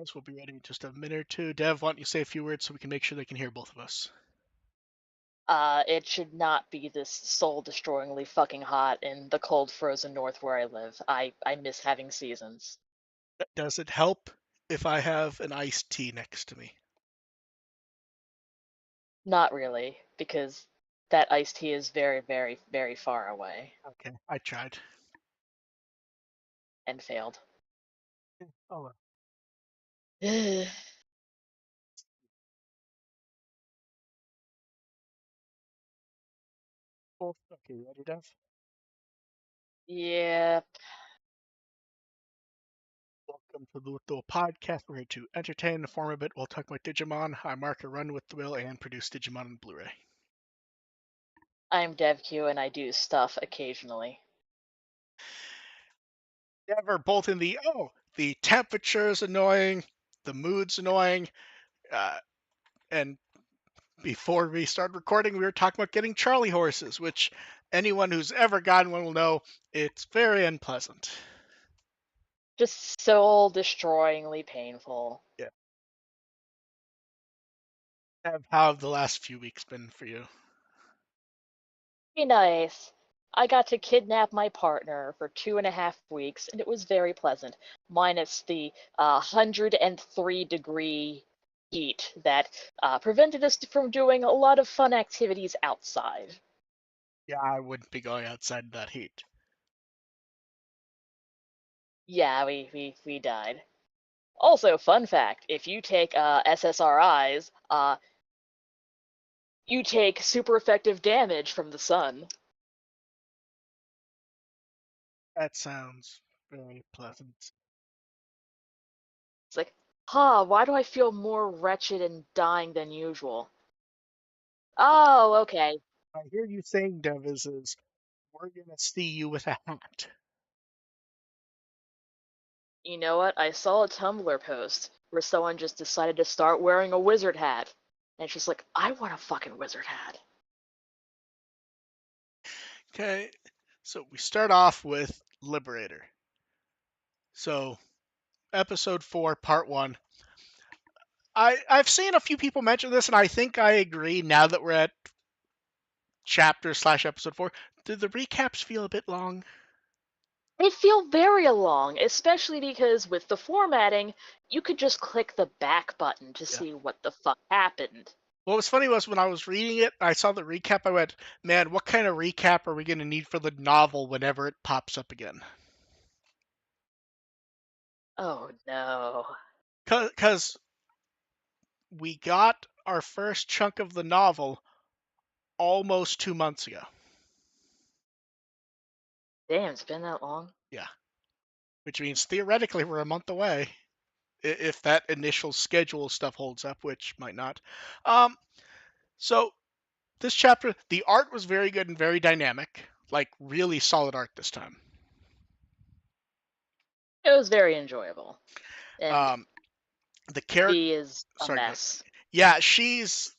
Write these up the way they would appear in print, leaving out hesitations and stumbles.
guys. We'll be ready in just a minute or two. Dev, why don't you say a few words so we can make sure they can hear both of us? It should not be this soul-destroyingly fucking hot in the cold, frozen north where I live. I miss having seasons. Does it help if I have an iced tea next to me? Not really, because that iced tea is very, very, very far away Okay, I tried. and failed. Oh, well. Okay, ready, Dev? Yep, Welcome to the podcast. We're here to entertain and inform a bit while talking about Digimon. I'm Mark, a run with the will and produce Digimon on Blu-ray. I'm DevQ and I do stuff occasionally. Dev are both in the temperature's annoying, the mood's annoying, uh, and before we started recording, we were talking about getting Charlie horses, which anyone who's ever gotten one will know it's very unpleasant. Just soul-destroyingly painful. Yeah. How have the last few weeks been for you? Be nice. I got to kidnap my partner for 2.5 weeks, and it was very pleasant, minus the 103-degree heat that prevented us from doing a lot of fun activities outside. Yeah, I wouldn't be going outside in that heat. Yeah, we died. Also, fun fact: if you take SSRIs, you take super effective damage from the sun. That sounds very pleasant. It's like, why do I feel more wretched and dying than usual? Oh, okay. I hear you saying, Dev, is we're gonna see you with a hat. You know what? I saw a Tumblr post where someone just decided to start wearing a wizard hat. And she's like, I want a fucking wizard hat. Okay, so we start off with Liberator. So episode 4, part 1. I've seen a few people mention this, and I think I agree. Now that we're at chapter/episode 4, do the recaps feel a bit long? They feel very long, especially because with the formatting, you could just click the back button to Yeah. see what the fuck happened. What was funny was when I was reading it, I saw the recap. I went, "Man, what kind of recap are we going to need for the novel whenever it pops up again?" Oh no. Because we got our first chunk of the novel almost 2 months ago. Damn, it's been that long? Yeah, which means theoretically we're a month away if that initial schedule stuff holds up, which might not. Um, so this chapter, the art was very good and very dynamic, like really solid art this time. It was very enjoyable. And Um, the character, V is a sorry, go. mess. Yeah, she's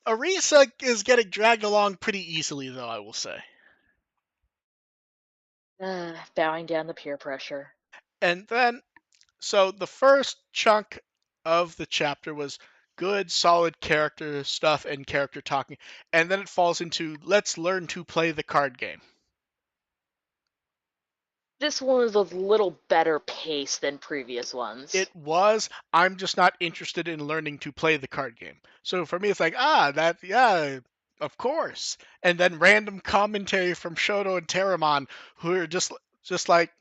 Arisa is getting dragged along pretty easily, though I will say. Bowing down the peer pressure. And then, so the first chunk of the chapter was good, solid character stuff and character talking, and then it falls into let's learn to play the card game. This one was a little better paced than previous ones. It was. I'm just not interested in learning to play the card game. So for me, it's like, yeah, of course. And then random commentary from Shoto and Teramon, who are just like,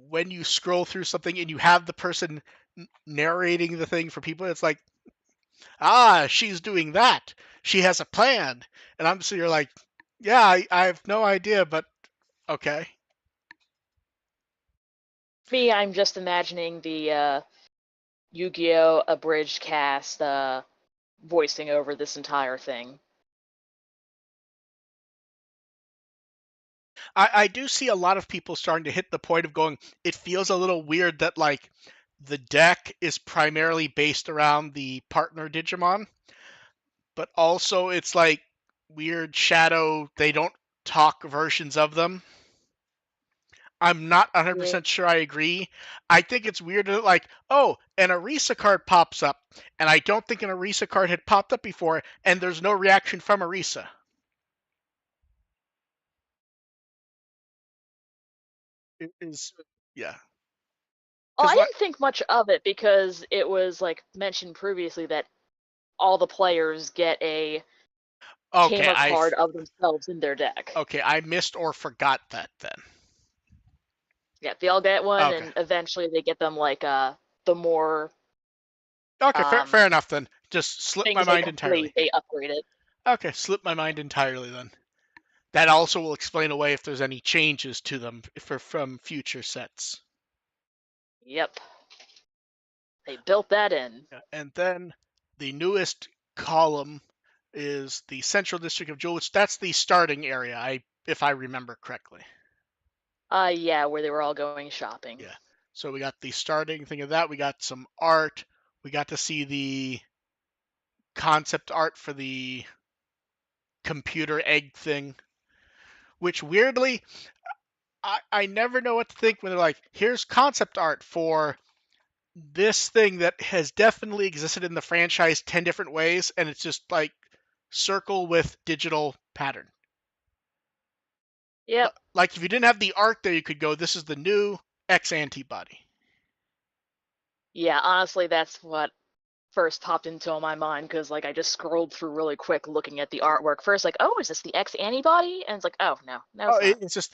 when you scroll through something and you have the person narrating the thing for people, it's like, she's doing that. She has a plan. And I'm sitting here like, yeah, I have no idea, but okay. Me, I'm just imagining the Yu-Gi-Oh! Abridged cast voicing over this entire thing. I do see a lot of people starting to hit the point of going, it feels a little weird that, like, the deck is primarily based around the partner Digimon, but also it's like weird shadow, they don't talk versions of them. I'm not Yeah. 100% sure I agree. I think it's weird that, like, oh, an Arisa card pops up, and I don't think an Arisa card had popped up before, and there's no reaction from Arisa. It is, yeah. Oh, I Because, like, didn't think much of it because it was like mentioned previously that all the players get a okay, tamer card of themselves in their deck. I missed or forgot that then. Yeah, they all get one, Okay. and eventually they get them like the more Okay, um fair enough then. Just slipped my things they mind entirely. complete, they upgrade it. Okay, slipped my mind entirely then. That also will explain away if there's any changes to them from future sets. Yep, they built that in. Yeah. And then the newest column is the Central District of Jewel, which that's the starting area, if I remember correctly. Yeah, where they were all going shopping. Yeah. So we got the starting thing of that. We got some art. We got to see the concept art for the computer egg thing, which weirdly, I never know what to think when they're like, here's concept art for this thing that has definitely existed in the franchise 10 different ways, and it's just like circle with digital pattern. Yep. Like if you didn't have the art there, you could go, this is the new X antibody. Yeah, honestly, that's what first popped into my mind because like I just scrolled through really quick looking at the artwork. First, like, oh, is this the X antibody? And it's like, oh no, no, Oh, it's not. it's just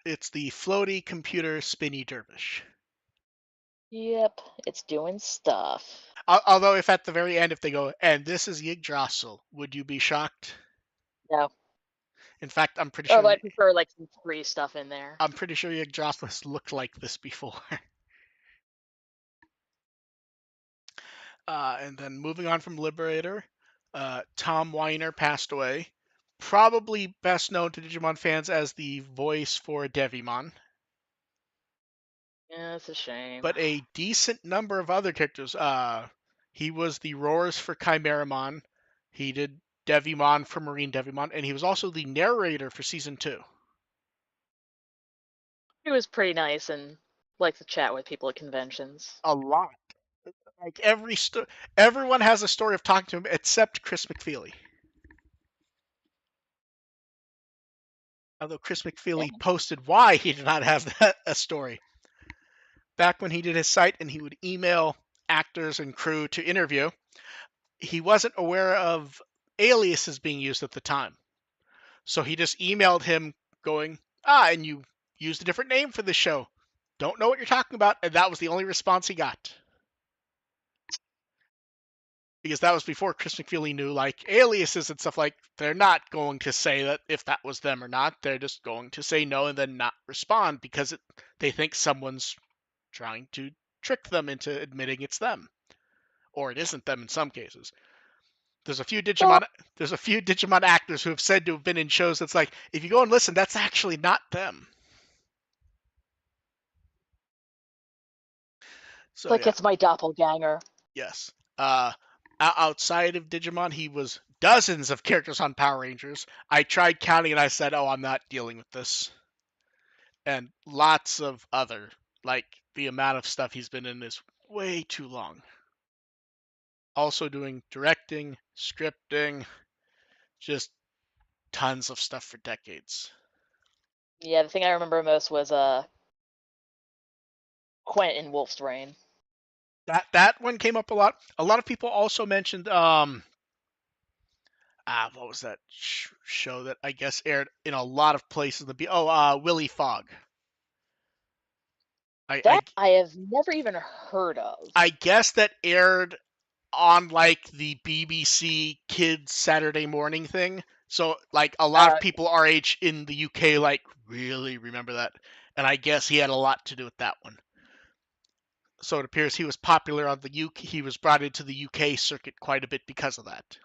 it's the floaty computer spinny dervish. Yep, it's doing stuff. Although, if at the very end, if they go, and this is Yggdrasil, would you be shocked? No. In fact, I'm pretty Oh, sure but I prefer like some free stuff in there. Yggdrasil has looked like this before. And then moving on from Liberator, Tom Weiner passed away. Probably best known to Digimon fans as the voice for Devimon, Yeah, it's a shame. but a decent number of other characters. He was the roars for Chimeramon. He did Devimon for Marine Devimon, and he was also the narrator for season 2. He was pretty nice and liked to chat with people at conventions. A lot. Like everyone has a story of talking to him except Chris McFeely. Although Chris Yeah. McFeely posted why he did not have a story. Back when he did his site and he would email actors and crew to interview, he wasn't aware of aliases being used at the time. So he just emailed him going, and you used a different name for the show. Don't know what you're talking about. And that was the only response he got. Because that was before Chris McFeely knew, like, aliases and stuff. Like, they're not going to say that if that was them or not. They're just going to say no and then not respond because they think someone's trying to trick them into admitting it's them. Or it isn't them in some cases. There's a few Well, Digimon there's a few Digimon actors who have said to have been in shows that's like, if you go and listen, that's actually not them. So like yeah, it's my doppelganger. yes. Outside of Digimon, he was dozens of characters on Power Rangers. I tried counting and I said, "Oh, I'm not dealing with this." And lots of other, like the amount of stuff he's been in is way too long. Also doing directing, scripting, just tons of stuff for decades. Yeah, the thing I remember most was Quent in Wolf's Rain. That one came up a lot. A lot of people also mentioned what was that show that I guess aired in a lot of places? Willy Fogg. I, I That I have never even heard of. I guess that aired on like the BBC Kids Saturday morning thing. So like a lot of Uh, people our age in the UK like really remember that, and I guess he had a lot to do with that one. So it appears he was popular on the UK. He was brought into the UK circuit quite a bit because of that.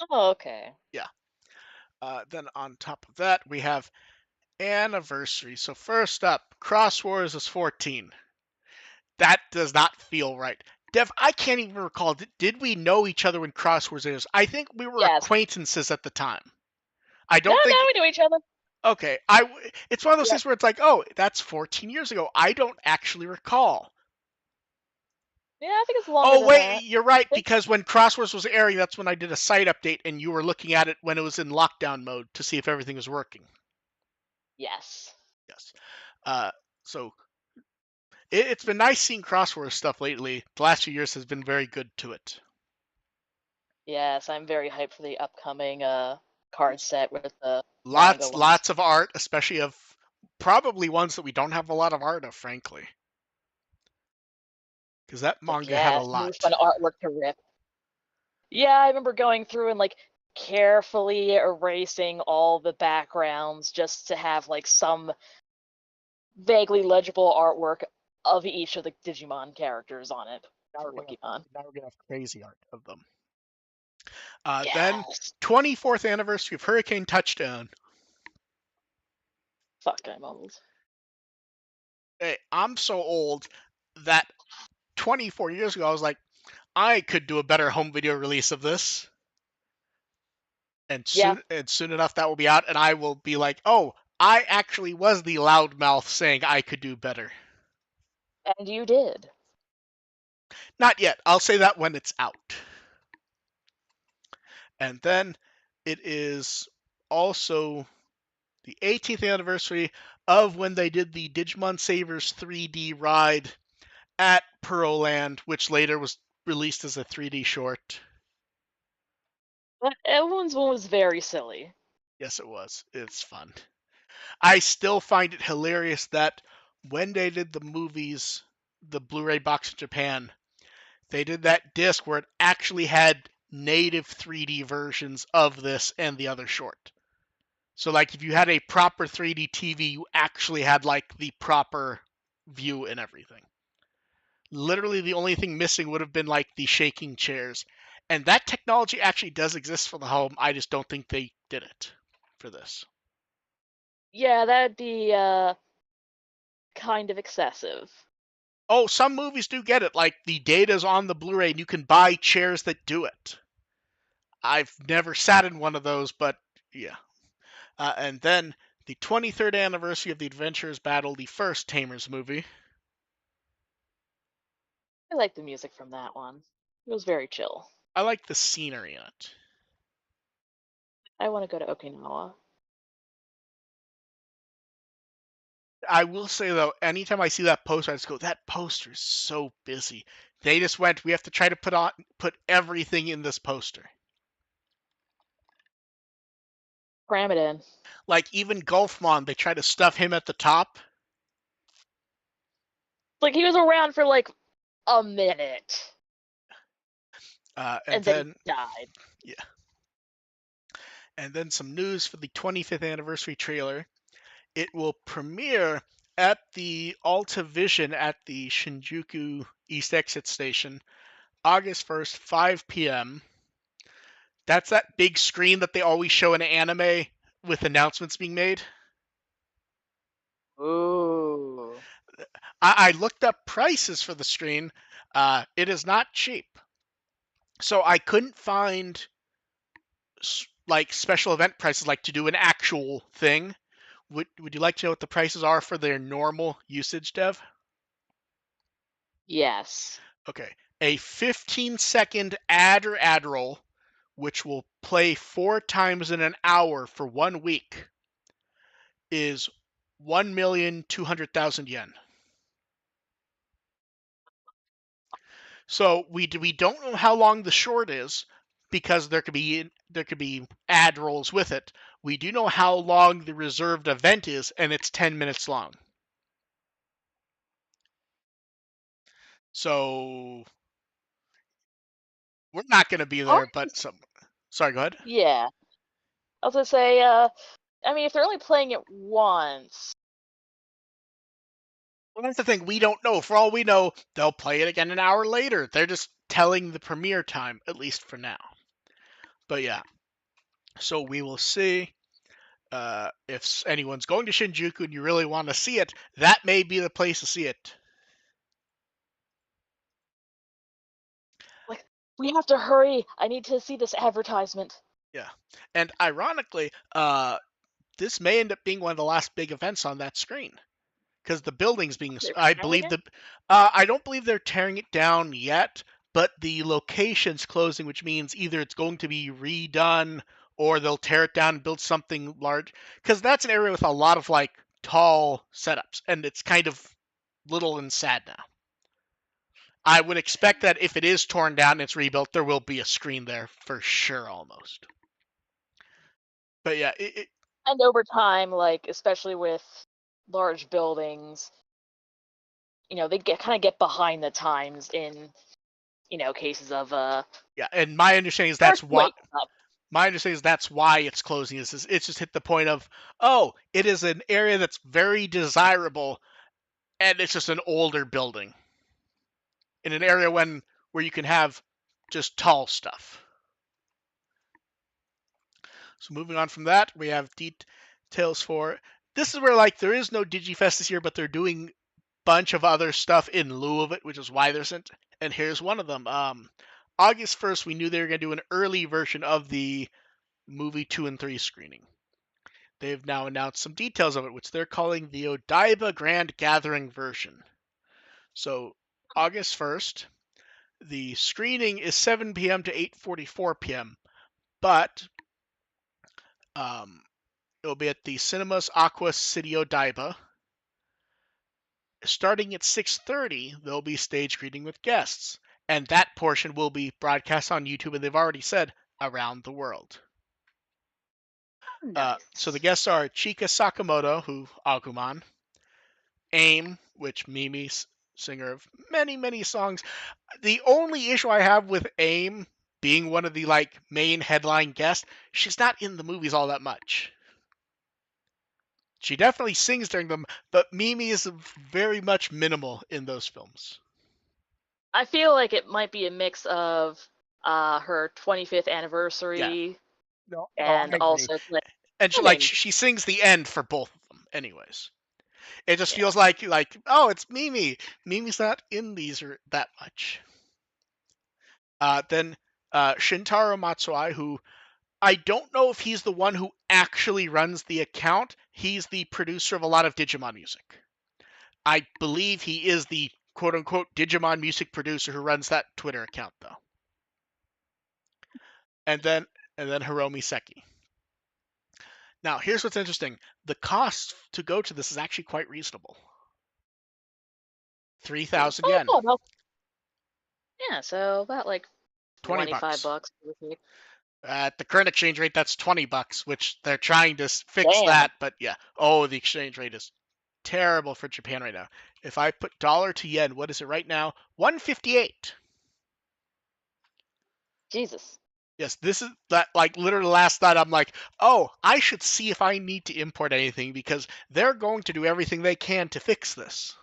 oh, okay. Yeah. Then on top of that, we have anniversary. So first up, Cross Wars is 14. That does not feel right. Dev, I can't even recall. Did we know each other when Cross Wars is? I think we were Yes. acquaintances at the time. I No, don't no, think we knew each other. Okay, it's one of those Yeah, things where it's like, oh, that's 14 years ago. I don't actually recall. yeah, I think it's longer Oh than wait, that. you're right, I think because when Crosswords was airing, that's when I did a site update, and you were looking at it when it was in lockdown mode to see if everything was working. yes, Yes. Uh, so it's been nice seeing Crosswords stuff lately. The last few years has been very good to it. yes, I'm very hyped for the upcoming card set with the manga ones. Lots of art, especially of probably ones that we don't have a lot of art of, frankly, because that It's like, manga had a yes, new lot. fun artwork to rip. Yeah, I remember going through and like carefully erasing all the backgrounds just to have like some vaguely legible artwork of each of the Digimon characters on it Now for we're gonna Pokemon. now we're gonna have crazy art of them. Then Yes. 24th anniversary of Hurricane Touchdown. Fuck, I'm old. Hey, I'm so old that 24 years ago I was like, I could do a better home video release of this, and Yeah, soon enough that will be out, and I will be like, oh, I actually was the loudmouth saying I could do better. and you did. Not yet. I'll say that when it's out. And then it is also the 18th anniversary of when they did the Digimon Savers 3D ride at Pearland, which later was released as a 3D short. But everyone's one was very silly. Yes, it was. It's fun. I still find it hilarious that when they did the movies, the Blu-ray box in Japan, they did that disc where it actually had native 3D versions of this and the other short. So like if you had a proper 3D TV, you actually had like the proper view and everything. Literally the only thing missing would have been like the shaking chairs. And that technology actually does exist for the home. I just don't think they did it for this. Yeah, that'd be kind of excessive. Oh, some movies do get it. Like the data's on the Blu-ray and you can buy chairs that do it. I've never sat in one of those, but yeah. And then the 23rd anniversary of the Adventurers Battle, the first Tamers movie. I like the music from that one. It was very chill. I like the scenery in it. I want to go to Okinawa. I will say though, anytime I see that poster, I just go, "That poster is so busy." They just went, "We have to try to put everything in this poster." Cram it in. Like even Golfmon, they try to stuff him at the top, Like he was around for like a minute and and then he then died. yeah, and then some news for the 25th anniversary trailer. It will premiere at the Alta Vision at the Shinjuku East Exit Station, August 1st, 5 p.m. That's that big screen that they always show in anime with announcements being made. Ooh. I looked up prices for the screen. It is not cheap. So I couldn't find like special event prices, like to do an actual thing. Would you like to know what the prices are for their normal usage, Dev? Yes. Okay. A 15-second ad or ad roll, which will play 4 times in an hour for 1 week, is 1,200,000 yen. So we don't know how long the short is because there could be ad rolls with it. We do know how long the reserved event is, and it's 10 minutes long. So we're not going to be Huh? there, but some. Sorry, go ahead. Yeah. I was gonna say, I mean, if they're only playing it once, Well, that's the thing. We don't know. For all we know, they'll play it again an hour later. They're just telling the premiere time, at least for now. But yeah, so we will see. If anyone's going to Shinjuku and you really want to see it, that may be the place to see it. like, we have to hurry. I need to see this advertisement. Yeah, and ironically, this may end up being one of the last big events on that screen because the building's being. They're I selling believe it? the. I don't believe they're tearing it down yet, but the location's closing, which means either it's going to be redone or they'll tear it down and build something large. Because that's an area with a lot of like tall setups, and it's kind of little and sad now. I would expect that if it is torn down and it's rebuilt, there will be a screen there for sure, almost. But yeah, And over time, like especially with large buildings, they get behind the times in cases of yeah, and my understanding is that's why. earthquake stuff. My understanding is that's why it's closing. Is it's just hit the point of, oh, it is an area that's very desirable, and it's just an older building in an area where you can have just tall stuff. So moving on from that, we have details for. This is where like there is no DigiFest this year, but they're doing a bunch of other stuff in lieu of it, which is why there's isn't. And here's one of them. August 1st, we knew they were going to do an early version of the movie 2 and 3 screening. They've now announced some details of it, which they're calling the Odaiba Grand Gathering version. So August 1st, the screening is 7 p.m. to 8:44 p.m., but um, it'll be at the Cinemas Aqua City Odaiba. Starting at 6:30, there'll be stage greeting with guests, and that portion will be broadcast on YouTube, and they've already said around the world. So the Nice. guests are Chika Sakamoto, who Agumon, AIM, which Mimi's singer of many, many songs. The only issue I have with AIM being one of the like main headline guests, she's not in the movies all that much. She definitely sings during them, but Mimi is very much minimal in those films. I feel like it might be a mix of her 25th Yeah, anniversary no, and I agree. also like And she like ending. she sings the end for both of them, anyways. It just Yeah. feels like oh, it's Mimi. Mimi's not in these that much. Then Shintaro Matsuai, who I don't know if he's the one who actually runs the account. He's the producer of a lot of Digimon music. I believe he is the quote unquote Digimon music producer who runs that Twitter account though. And then Hiromi Seki. Now here's what's interesting. The cost to go to this is actually quite reasonable. 3,000 yen. Oh, about, yeah, so about like 20 25 bucks. bucks. At the current exchange rate, that's 20 bucks, which they're trying to fix Damn. that. But yeah, oh, the exchange rate is terrible for Japan right now. If I put dollar to yen, what is it right now? 158. Jesus. Yes, this is that like literally last night I'm like, oh, I should see if I need to import anything because they're going to do everything they can to fix this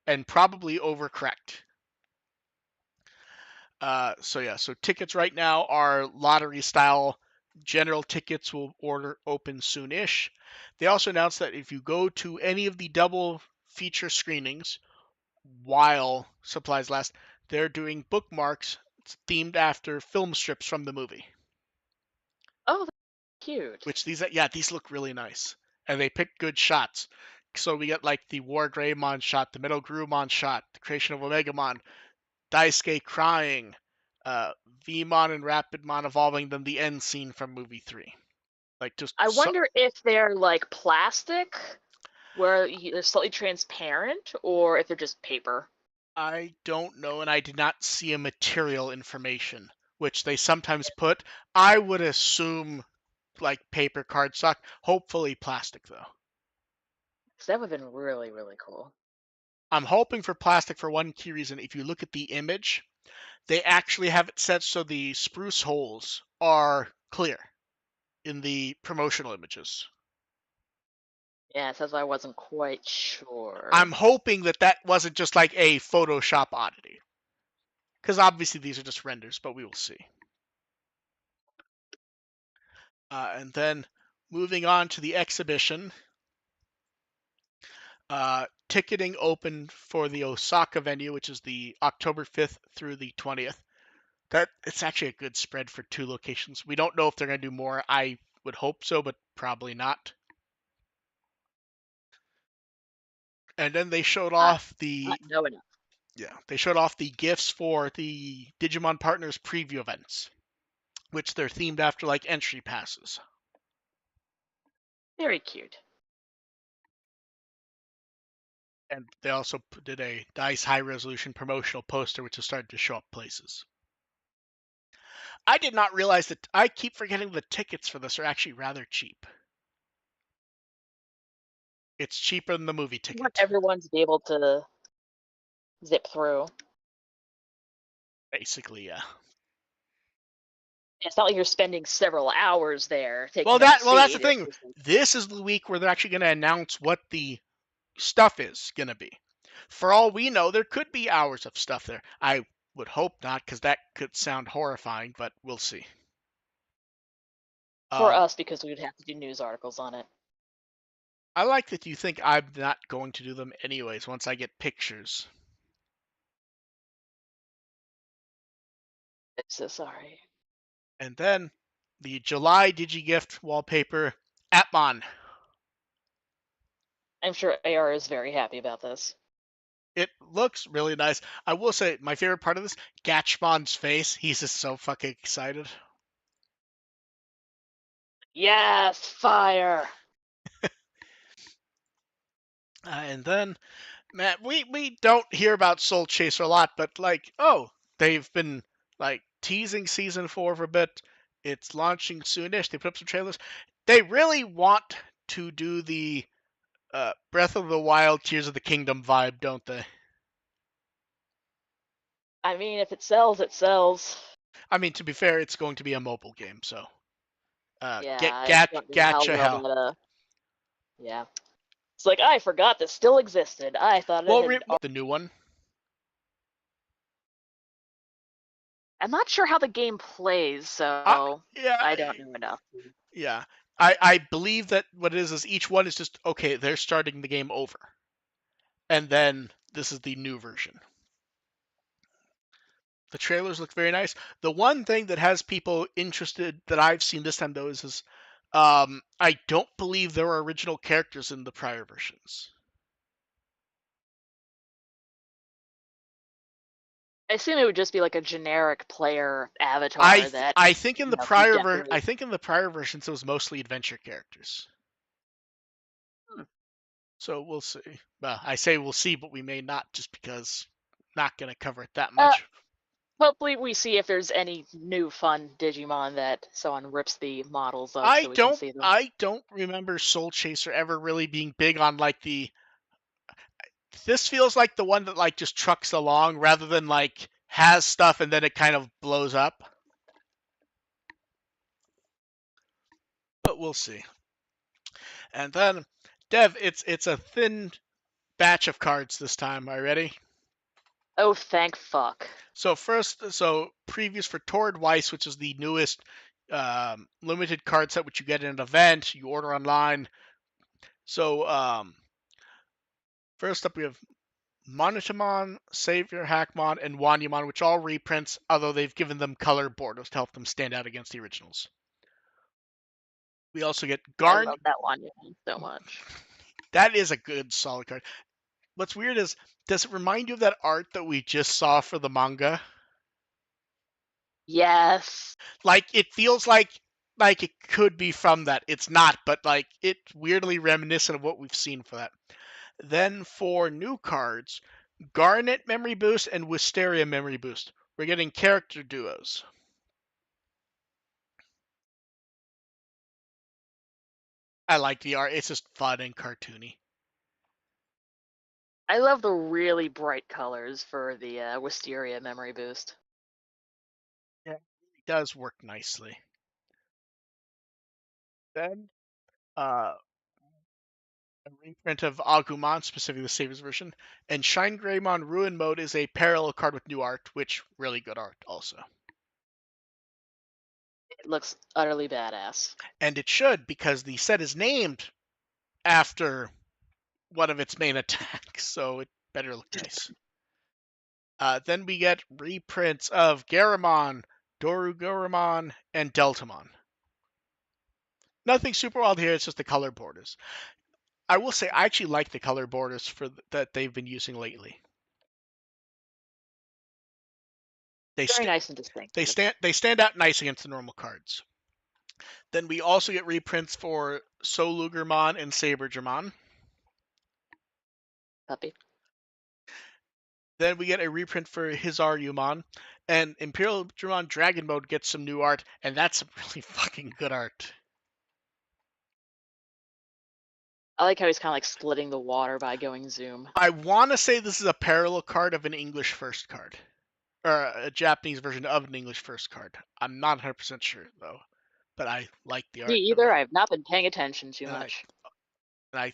and probably overcorrect. So tickets right now are lottery style. General tickets will order open soon-ish. They also announced that if you go to any of the double feature screenings while supplies last, they're doing bookmarks themed after film strips from the movie. Oh, that's cute. Which these look really nice, and they picked good shots. So we get like the War Greymon shot, the Metal Grumon shot, the creation of Omegamon, Daisuke crying, Vmon and Rapidmon evolving, then the end scene from movie 3. Like just I so. wonder if they're like plastic, where they're slightly transparent, or if they're just paper. I don't know, and I did not see a material information, which they sometimes put. I would assume like paper cardstock, hopefully plastic though. So that would have been really, really cool. I'm hoping for plastic for one key reason. If you look at the image, they actually have it set so the spruce holes are clear in the promotional images. Yeah, so that's why I wasn't quite sure. I'm hoping that that wasn't just like a Photoshop oddity. Because obviously these are just renders, but we will see. And then moving on to the exhibition, ticketing open for the Osaka venue, which is the October 5th through the 20th. That it's actually a good spread for 2 locations. We don't know if they're going to do more. I would hope so, but probably not. And then they showed I off not the know enough. yeah, they showed off the gifts for the Digimon Partners preview events, which they're themed after like entry passes. Very cute. And they also did a nice high resolution promotional poster, which is starting to show up places. I did not realize that. I keep forgetting the tickets for this are actually rather cheap. It's cheaper than the movie I want ticket, everyone to be able to zip through. basically. Yeah. It's not like you're spending several hours there Well, taking up a that's the seat. It's thing. just like, This is the week where they're actually going to announce what the stuff is going to be. For all we know, there could be hours of stuff there. I would hope not, because that could sound horrifying, but we'll see. for Um, us, because we would have to do news articles on it. I like that you think I'm not going to do them anyways once I get pictures. I'm so sorry. And then the July DigiGift wallpaper, Atmon. I'm sure AR is very happy about this. It looks really nice. I will say my favorite part of this, Gatchmon's face. He's just so fucking excited. Yes, fire. And then, man, we don't hear about Soul Chaser a lot, but like, oh, they've been like teasing season 4 for a bit. It's launching soonish. They put up some trailers. They really want to do the Breath of the Wild, Tears of the Kingdom vibe, don't they? I mean, if it sells, it sells. I mean, to be fair, it's going to be a mobile game, so Yeah, get I gat don't know how gacha well hell. that. Yeah. It's like I forgot this still existed. I thought it Well, had. the new one. I'm not sure how the game plays, I, so yeah, I don't know enough. yeah. I believe that what it is each one is just okay. They're starting the game over, and then this is the new version. The trailers look very nice. The one thing that has people interested that I've seen this time though is I don't believe there were original characters in the prior versions. I assume it would just be like a generic player avatar that I think in the you prior I decorate. think in the prior versions it was mostly adventure characters. Hmm. So we'll see. Well, I say we'll see, but we may not just because I'm not gonna cover it that Uh, much. Hopefully we see if there's any new fun Digimon that someone rips the models of so we can see them. I don't remember Soul Chaser ever really being big on like the this feels like the one that like just trucks along rather than like has stuff and then it kind of blows up. But we'll see. And then Dev, it's a thin batch of cards this time. Are you ready? Oh, thank fuck. So first, so previews for Tord Weiss, which is the newest limited card set, which you get in an event. You order online. So first up, we have Monitamon, Savior, Hackmon, and Wanyamon, which all reprints, although they've given them color borders to help them stand out against the originals. We also get I Garn. love that one so much. That is a good solid card. What's weird is, does it remind you of that art that we just saw for the manga? Yes. Like it feels like it could be from that. It's not, but like it's weirdly reminiscent of what we've seen for that. Then for new cards, Garnet Memory Boost and Wisteria Memory Boost. We're getting character duos. I like the art. It's just fun and cartoony. I love the really bright colors for the Wisteria memory boost. Yeah, it does work nicely. Then a reprint of Agumon, specifically the Saviors version, and Shine Greymon Ruin Mode is a parallel card with new art, which really good art also. It looks utterly badass. And it should, because the set is named after one of its main attacks, so it better look nice. Then we get reprints of Garamon, Dorugoramon, and Deltamon. Nothing super wild here, it's just the color borders. I will say I actually like the color borders that they've been using lately. They Very st- nice and distinctive. they stand out nice against the normal cards. Then we also get reprints for Solugermon and Sabergermon. Puppy. Then we get a reprint for Hizarumon, and Imperial Dramon Dragon Mode gets some new art, and that's some really fucking good art. I like how he's kind of like splitting the water by going zoom. I want to say this is a parallel card of an English first card, or a Japanese version of an English first card. I'm not 100% sure though, but I like the Me art of either. it, I've not been paying attention too and I much. and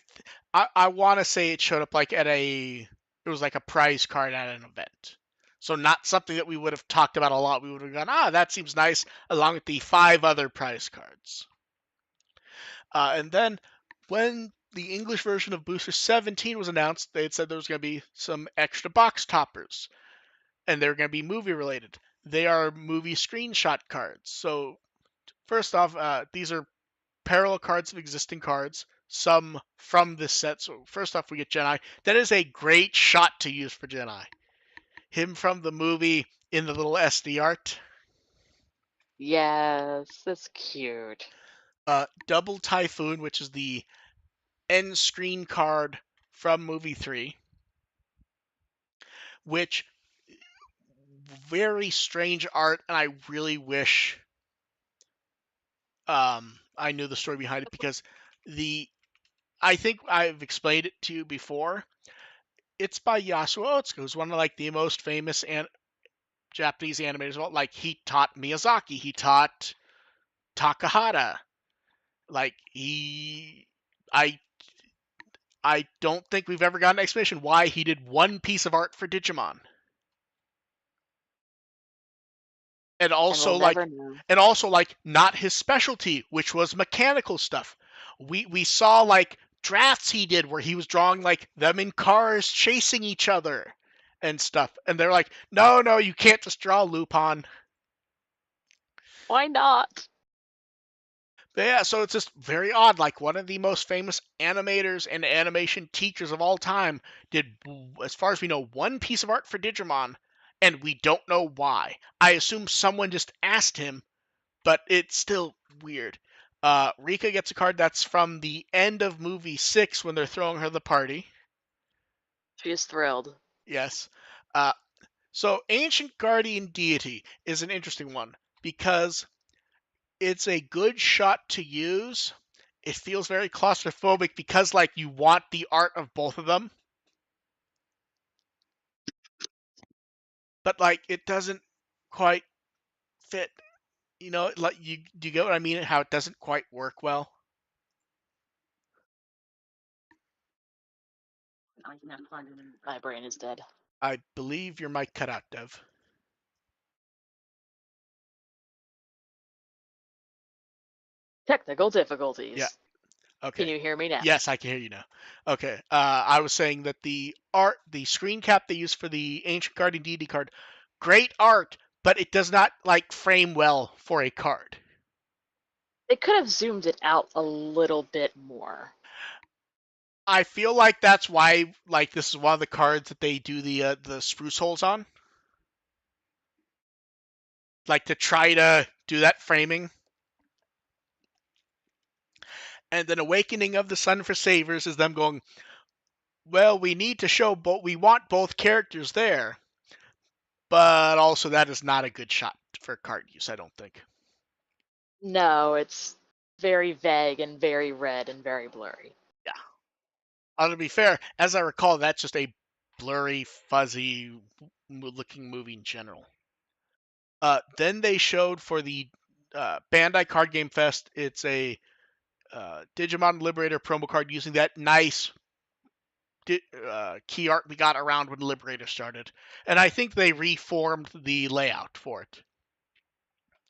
I I want to say it showed up like at it was like a prize card at an event. So not something that we would have talked about a lot. We would have gone, that seems nice, along with the 5 other prize cards. And then when the English version of Booster 17 was announced, they had said there was going to be some extra box toppers, and they're going to be movie related. They are movie screenshot cards. So first off, these are parallel cards of existing cards, some from this set. So first off, we get Jedi. That is a great shot to use for Jedi. Him from the movie in the little SD art. Yes, that's cute. Double Typhoon, which is the end screen card from movie 3, which very strange art, and I really wish I knew the story behind it, because the I think I've explained it to you before. It's by Yasuo Otsuka, who's one of like the most famous Japanese animators. Like he taught Miyazaki, he taught Takahata. Like I I don't think we've ever gotten an explanation why he did one piece of art for Digimon. and And we'll also like never know. and also like not his specialty, which was mechanical stuff. We saw like drafts he did where he was drawing like them in cars chasing each other and stuff, and they're like, no, you can't just draw Lupin. Why not? But yeah, so it's just very odd. Like one of the most famous animators and animation teachers of all time did, as far as we know, one piece of art for Digimon, and we don't know why. I assume someone just asked him, but it's still weird. Rika gets a card that's from the end of movie 6 when they're throwing her the party. She is thrilled. Yes. Uh, so Ancient Guardian Deity is an interesting one because it's a good shot to use. It feels very claustrophobic because like you want the art of both of them, but like it doesn't quite fit. Like you do you get what I mean? How it doesn't quite work well. My brain is dead. I believe your mic cut out, Dev. Technical Yeah. difficulties. Can Okay. you hear me now? Yes, I can hear you now. Okay. I was saying that the screen cap they use for the Ancient Guardian Deity card, great art, but it does not like frame well for a card. They could have zoomed it out a little bit more. I feel like that's why like this is one of the cards that they do the spruce holes on, like to try to do that framing. And then Awakening of the Sun for Savers is them going, well, we need to show both. We want both characters there, but also that is not a good shot for card use. I don't think. No, it's very vague and very red and very blurry. Yeah. To be fair, as I recall, that's just a blurry, fuzzy looking movie in general. Then they showed for the Bandai Card Game Fest, it's a Digimon Liberator promo card using that nice key art we got around when Liberator started. And I think they reformed the layout for it.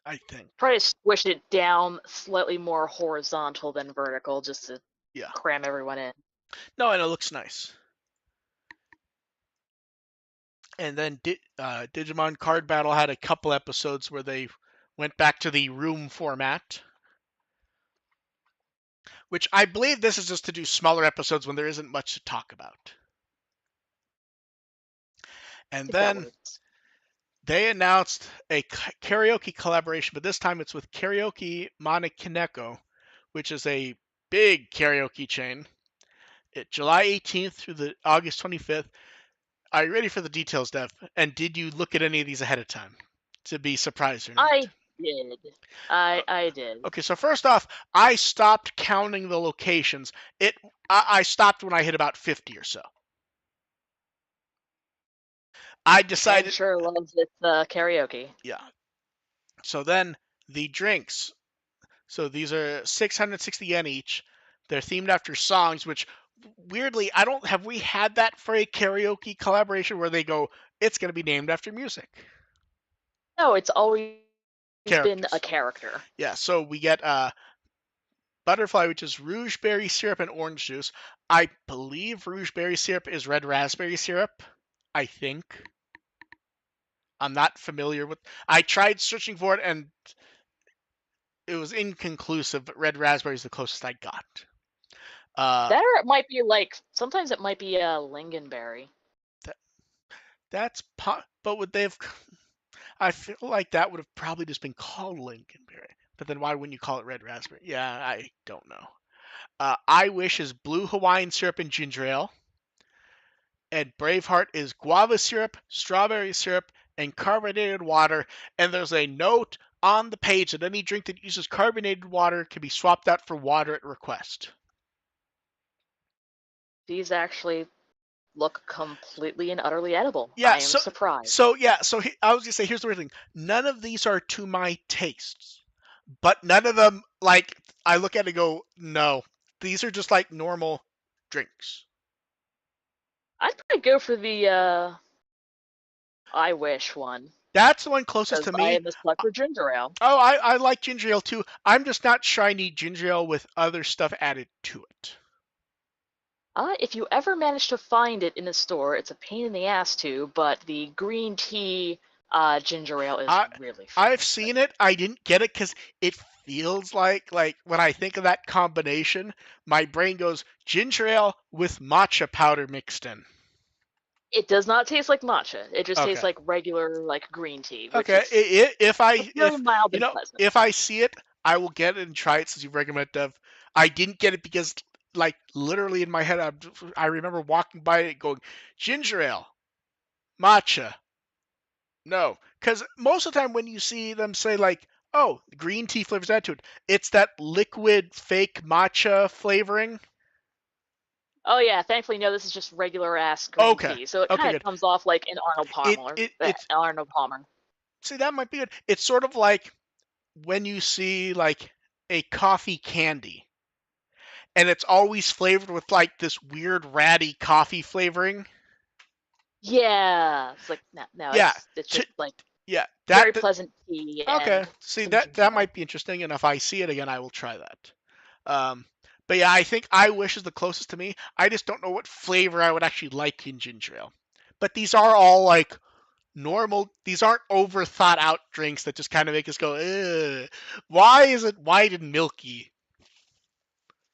I think. Try to squish it down slightly more horizontal than vertical just to Yeah. cram everyone in. No, and it looks nice. And then Digimon Card Battle had a couple episodes where they went back to the room format, which I believe this is just to do smaller episodes when there isn't much to talk about. I And think that then works. they announced a karaoke collaboration, but this time it's with Karaoke Manakineko, which is a big karaoke chain. July 18th through the August 25th. Are you ready for the details, Dev? And did you look at any of these ahead of time to be surprised or not? I did. I did. Okay, so first off, I stopped counting the locations. I stopped when I hit about 50 or so. I Man decided, sure loves its karaoke. yeah. So then the drinks. So these are 660 yen each. They're themed after songs, which weirdly, I don't have we had that for a karaoke collaboration where they go, it's going to be named after music No, it's always been a characters. character. Yeah, so we get butterfly, which is rouge berry syrup and orange juice. I believe rouge berry syrup is red raspberry syrup. I think. I'm not familiar with. I tried searching for it and it was inconclusive, but red raspberry is the closest I got. Uh, That or it might be like sometimes it might be a lingonberry. that, but would they have? I feel like that would have probably just been called Lincolnberry. But then why wouldn't you call it red raspberry? Yeah, I don't know. I Wish is blue Hawaiian syrup and ginger ale. And Braveheart is guava syrup, strawberry syrup, and carbonated water. And there's a note on the page that any drink that uses carbonated water can be swapped out for water at request. These actually look completely and utterly edible. Yeah, I am surprised. I was gonna say here's the weird thing. None of these are to my tastes, but none of them like I look at it and go, no, these are just like normal drinks. I'd probably go for the I Wish one That's the one closest because to I me. am a slut for ginger ale. Oh, I like ginger ale too. I'm just not sure I need ginger ale with other stuff added to it. If you ever manage to find it in a store, it's a pain in the ass to, but the green tea ginger ale is I really I've freaking good. seen it. I didn't get it because it feels like when I think of that combination, my brain goes ginger ale with matcha powder mixed in. It does not taste like matcha. It just tastes Okay. like regular like green tea, which Okay. is it's very If mild you and know pleasant. if I see it, I will get it and try it since you recommend Dev. I didn't get it because like literally in my head I remember walking by it going ginger ale, matcha. No, because most of the time when you see them say like, "Oh, green tea flavors add to it," it's that liquid fake matcha flavoring. Oh yeah, thankfully no, this is just regular ass green Okay, tea, so it okay, kind of good. comes off like an Arnold It Palmer. it it's Arnold Palmer. see that might be good. It's sort of like when you see like a coffee candy and it's always flavored with like this weird ratty coffee flavoring. Yeah, it's like no, Yeah, it's t- just like yeah, very pleasant tea okay. and See some that ginger ale. might be interesting, and if I see it again, I will try that. Um, but yeah, I think I Wish is the closest to me. I just don't know what flavor I would actually like in ginger ale. But these are all like normal. These aren't over thought out drinks that just kind of make us go, ugh. Why is it white and milky?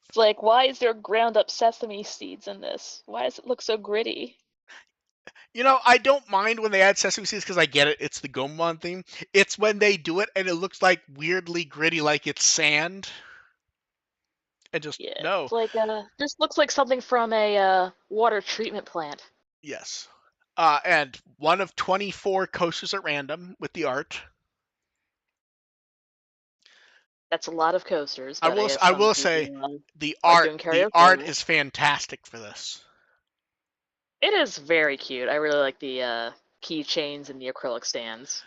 It's like, why is there ground up sesame seeds in this? Why does it look so gritty? I don't mind when they add sesame seeds because I get it. It's the Gomon theme. It's when they do it and it looks like weirdly gritty, like it's sand. And just Yeah, no. it's like just looks like something from a water treatment plant. Yes. And one of 24 coasters at random with the art. That's a lot of coasters, I but I will guess I some will say people the like art doing the karaoke art over it. is fantastic for this. It is very cute. I really like the keychains and the acrylic stands.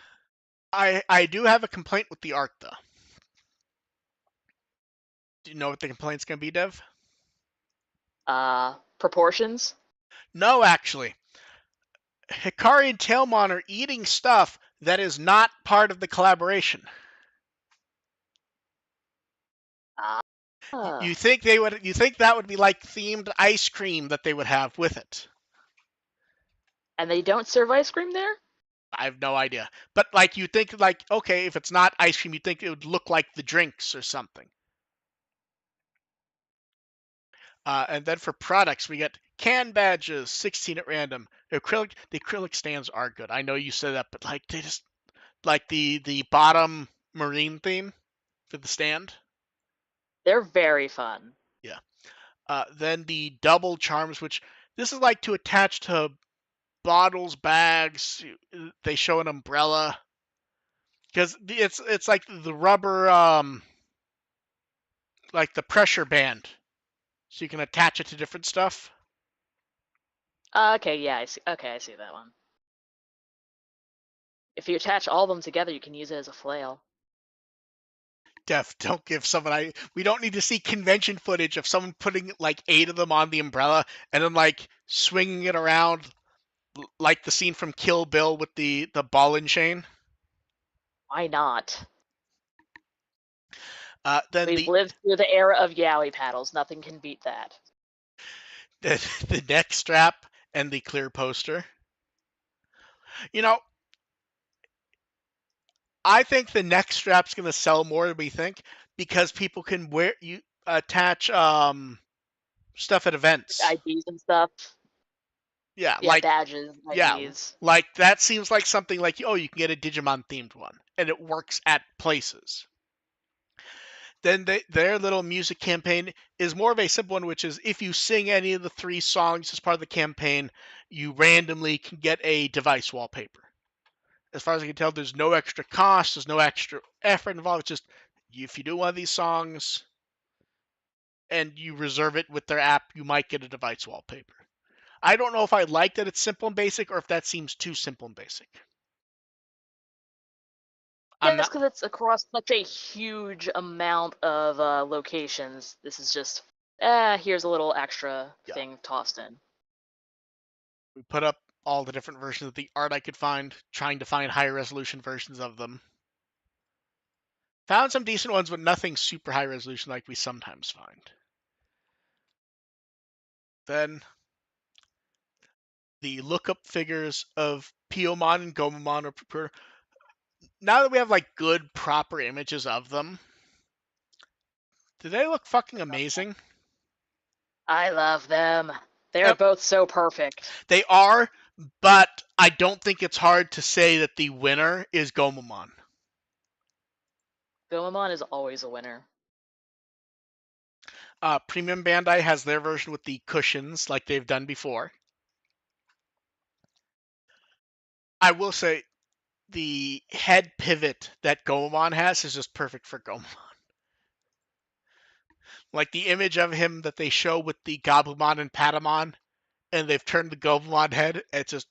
I do have a complaint with the art though. Do you know what the complaint's gonna be, Dev? Proportions. No, actually. Hikari and Tailmon are eating stuff that is not part of the collaboration. Ah, You think that would be like themed ice cream that they would have with it. and they don't serve ice cream there? I have no idea. But like you think like okay, if it's not ice cream, you think it would look like the drinks or something. And then for products, we get can badges, 16 at random. The acrylic stands are good. I know you said that, but like they just like the bottom marine theme for the stand. They're very fun. Yeah. Then the double charms, which this is like to attach to bottles, bags. They show an umbrella because it's like the rubber, like the pressure band, so you can attach it to different stuff. Okay, yeah, I see. Okay, I see that one. If you attach all of them together, you can use it as a flail. Def, don't give someone. We don't need to see convention footage of someone putting like 8 of them on the umbrella and then like swinging it around like the scene from Kill Bill with the ball and chain. Why not? Then We've lived through the era of yaoi paddles. Nothing can beat that. the neck strap and the clear poster. You know, I think the neck strap's gonna sell more than we think because people can wear you attach stuff at events. IDs and stuff. Yeah, Yeah, badges, yeah, IDs. like that seems like something like, oh, you can get a Digimon themed one and it works at places. Then their little music campaign is more of a simple one, which is if you sing any of the 3 songs as part of the campaign, you randomly can get a device wallpaper. As far as I can tell, there's no extra cost, there's no extra effort involved. It's just if you do one of these songs and you reserve it with their app, you might get a device wallpaper. I don't know if I like that it's simple and basic or if that seems too simple and basic. I'm Yes, not. because it's across such a huge amount of locations. This is just, here's a little extra Yeah, thing tossed in. we put up all the different versions of the art I could find, trying to find higher resolution versions of them. Found some decent ones, but nothing super high resolution like we sometimes find. Then the lookup figures of Piyomon and Gomamon are prepared. Now that we have like good proper images of them, do they look fucking amazing? I love them. They're Yep, both so perfect. they are, but I don't think it's hard to say that the winner is Gomamon. Gomamon is always a winner. Premium Bandai has their version with the cushions like they've done before. I will say the head pivot that Gomamon has is just perfect for Gomamon. Like the image of him that they show with the Gabumon and Patamon, and they've turned the Gomamon head, it's just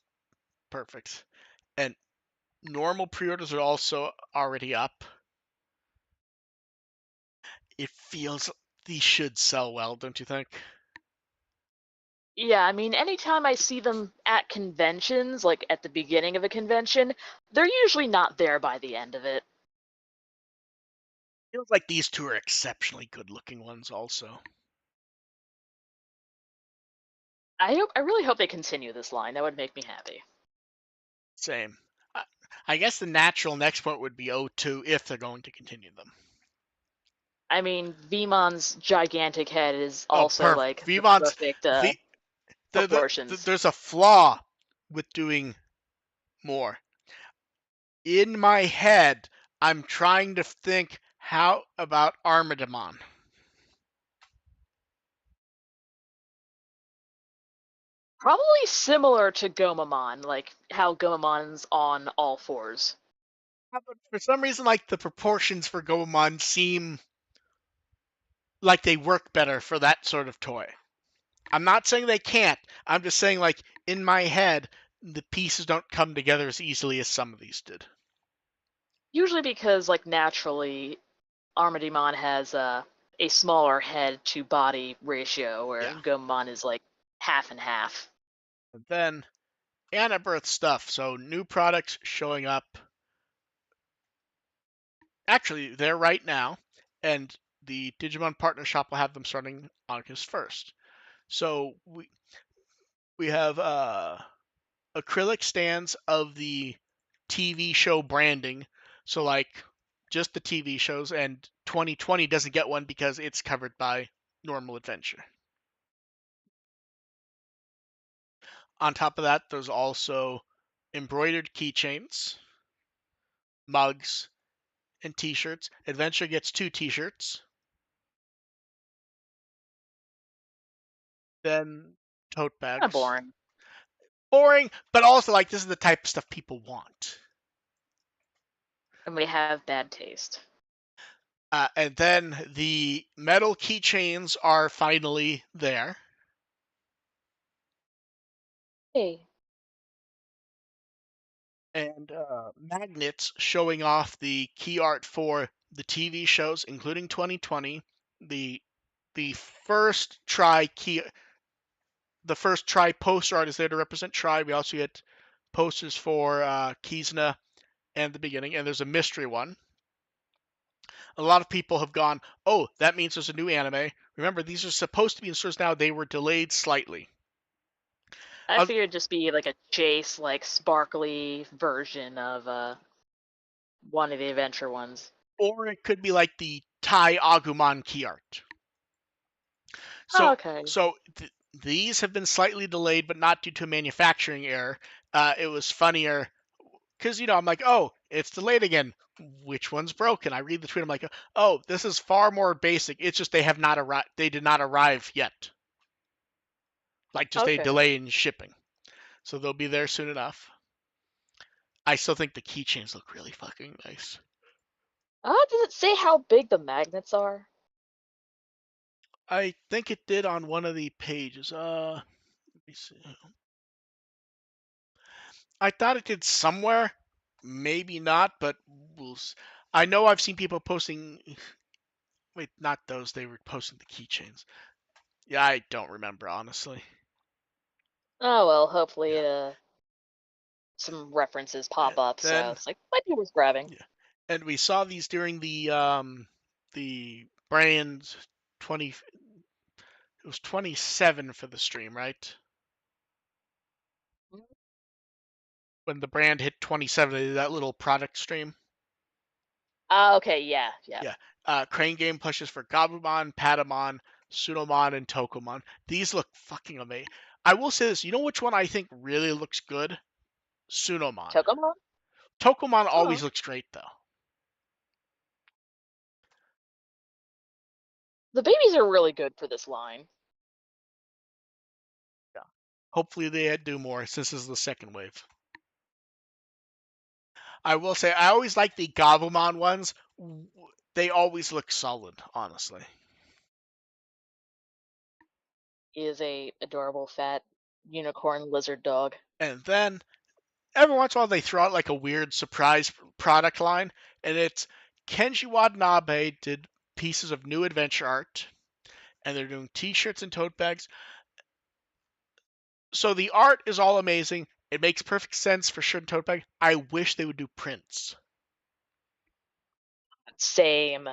perfect. And normal pre-orders are also already up. It feels these should sell well, don't you think? Yeah, I mean, anytime I see them at conventions, like at the beginning of a convention, they're usually not there by the end of it. Feels like these two are exceptionally good-looking ones, also. I really hope they continue this line. That would make me happy. Same. I guess the natural next point would be O2 if they're going to continue them. I mean, Veemon's gigantic head is Oh, also perfect. like the Vivant's perfect the, proportions. there's a flaw with doing more. In my head, I'm trying to think how about Armadamon. Probably similar to Gomamon, like how Gomamon's on all fours. For some reason, like the proportions for Gomamon seem like they work better for that sort of toy. I'm not saying they can't. I'm just saying, like, in my head, the pieces don't come together as easily as some of these did. Usually because, like, naturally, Armadimon has a smaller head to body ratio, where Yeah. Gomamon is like half and half. And then Annabirth stuff. So new products showing up. Actually, they're right now, and the Digimon Partner Shop will have them starting August 1st. So we have acrylic stands of the TV show branding. So like just the TV shows, and 2020 doesn't get one because it's covered by Normal Adventure. On top of that, there's also embroidered keychains, mugs, and t-shirts. Adventure gets 2 t-shirts. Then tote Kind of bags. boring. Boring, but also like this is the type of stuff people want. And we have bad taste. And then the metal keychains are finally there. Hey. And magnets showing off the key art for the TV shows, including 2020. The the first try key, the first try poster art is there to represent Try. We also get posters for Kizna and the beginning, and there's a mystery one. A lot of people have gone, oh, that means there's a new anime. Remember, these are supposed to be in stores now. They were delayed slightly. I Uh, figured it'd just be like a chase, like sparkly version of one of the adventure ones. or it could be like the Tai Agumon key art. Oh, So, okay. so these have been slightly delayed, but not due to a manufacturing error. It was funnier because I'm like, oh, it's delayed again. Which one's broken? I read the tweet. I'm like, oh, this is far more basic. It's just they have not arrived. They did not arrive yet. Like just a Okay. delay in shipping. So they'll be there soon enough. I still think the keychains look really fucking nice. Does it say how big the magnets are? I think it did on one of the pages. Let me see. I thought it did somewhere. Maybe not, but we'll. I know I've seen people posting. Wait, not those. They were posting the keychains. Yeah, I don't remember honestly. Oh well, Yeah, hopefully some references pop and up, so then it's like might be worth grabbing. yeah, and we saw these during the brand 20. It was 27 for the stream, right? When the brand hit 27, they did that little product stream. Okay, yeah, yeah. Yeah. Crane Game pushes for Gabumon, Patamon, Sunomon, and Tokomon. These look fucking amazing. I will say this. You know which one I think really looks good? Sunomon. Tokomon? Tokomon Oh, always looks great though. the babies are really good for this line. Yeah. Hopefully they do more since this is the second wave. I will say I always like the Gabumon ones. They always look solid, honestly. He is a adorable fat unicorn lizard dog. And then every once in a while they throw out like a weird surprise product line, and it's Kenji Watanabe did pieces of new adventure art, and they're doing T-shirts and tote bags. So the art is all amazing. It makes perfect sense for shirt and tote bag. I wish they would do prints. Same.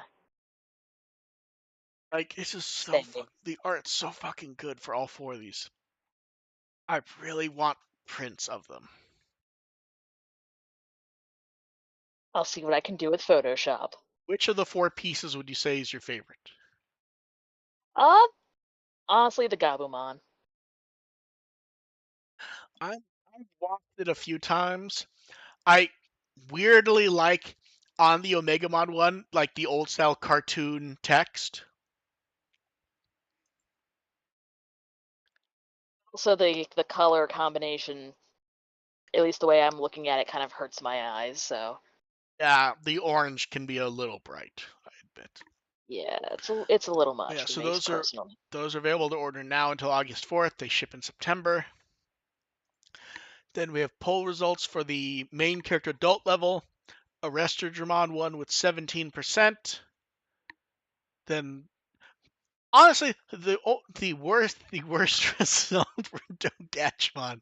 Like it's just so Same. the art's so fucking good for all 4 of these. I really want prints of them. I'll see what I can do with Photoshop. Which of the 4 pieces would you say is your favorite? Uh, honestly, the Gabumon. I've watched it a few times. I weirdly like on the Omegamon one, like the old style cartoon text. Also, the color combination, at least the way I'm looking at it, kind of hurts my eyes. So Yeah, the orange can be a little bright, I admit. yeah, it's a little Yeah, much for so me personally. those are available to order now until August 4th. They ship in September. Then we have poll results for the main character adult level. Arrestor Dramon won with 17%. Then honestly, the worst result for Dogachmon.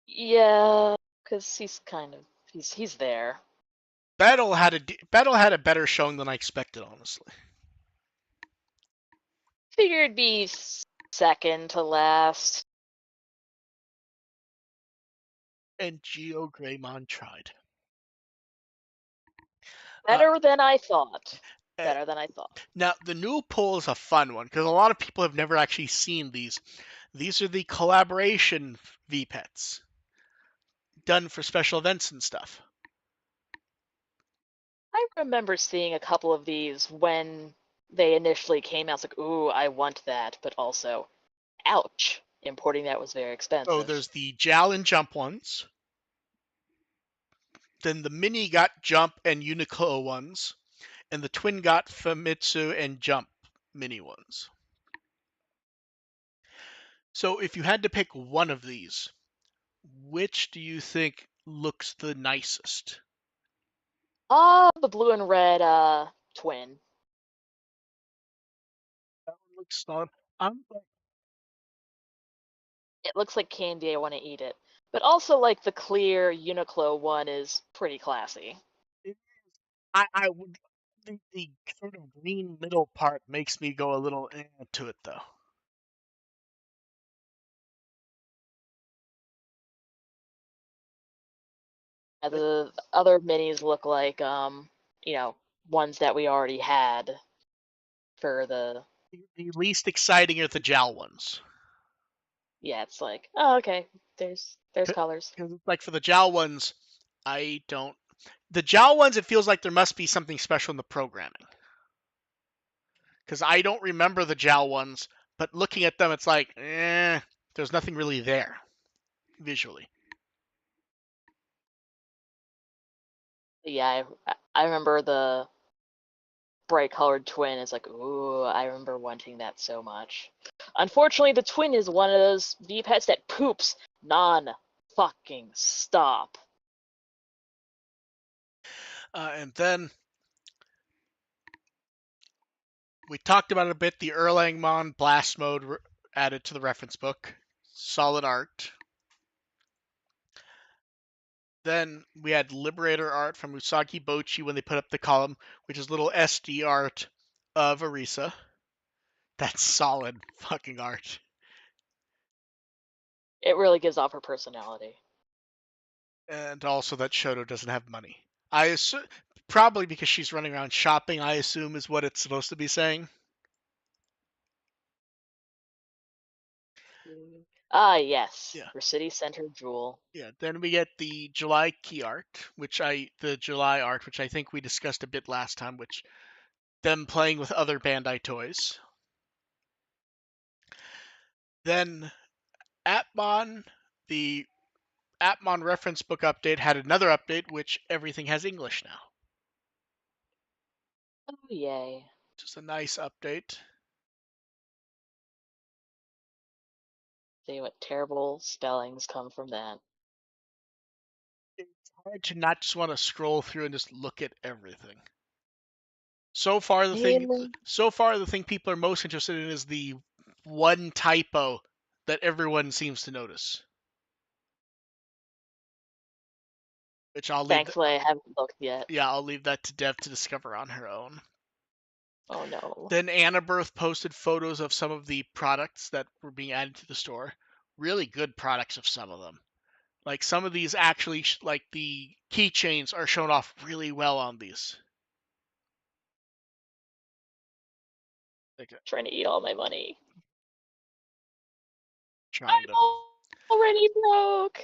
Yeah, because he's kind of he's there. Battle had a better showing than I expected, honestly. Figured it'd be second to last. And Geo Greymon tried. Uh, Better than I thought. uh, Better than I thought. Now the new poll is a fun one because a lot of people have never actually seen these. These are the collaboration V-Pets done for special events and stuff. I remember seeing a couple of these when they initially came out. It's like, ooh, I want that, but also, ouch, importing that was very Oh, expensive. there's the JAL and Jump ones. Then the Mini got Jump and Uniqlo ones. And the Twin got Famitsu and Jump Mini ones. So if you had to pick one of these, which do you think looks the nicest? Ah, the blue and red twin. That one looks solid. I'm It looks like candy. I want to eat it. But also, like the clear Uniqlo one is pretty classy. I would the sort of green middle part makes me go a little to it though. The other minis look like you know, ones that we already had for the. The least exciting are the JAL ones. Yeah, it's like, oh, okay. There's colors. Because like for the JAL ones, I don't. The JAL ones, it feels like there must be something special in the programming. Because I don't remember the JAL ones, but looking at them, it's like, there's nothing really there visually. Yeah, I remember the bright colored twin. It's like, ooh, I remember wanting that so much. Unfortunately, the twin is one of those V pets that poops non fucking stop. And then we talked about it a bit. The Erlangmon Blast Mode added to the reference book. Solid art. Then we had Liberator art from Usagi Bochi when they put up the column, which is little SD art of Arisa. That's solid fucking art. It really gives off her personality. And also that Shoto doesn't have money. I assume probably because she's running around shopping, I assume is what it's supposed to be saying. Ah, yes, Yeah. her city center jewel. Yeah. Then we get the July key art, the July art, which I think we discussed a bit last time, which them playing with other Bandai toys. Then Atmon, the Atmon reference book update had another update, which everything has English now. Oh, yay. Just a nice update. See what terrible spellings come from that. It's hard to not just want to scroll through and just look at everything. Really? So far the thing people are most interested in is the one typo that everyone seems to notice. Which Thankfully, I haven't looked yet. I'll leave that to Dev to discover on her own. Oh no. Then Annabirth posted photos of some of the products that were being added to the store. Really good products of some of them. Like some of these actually, like the keychains are shown off really well on these. Like Trying to eat all my money. trying to. I'm already broke.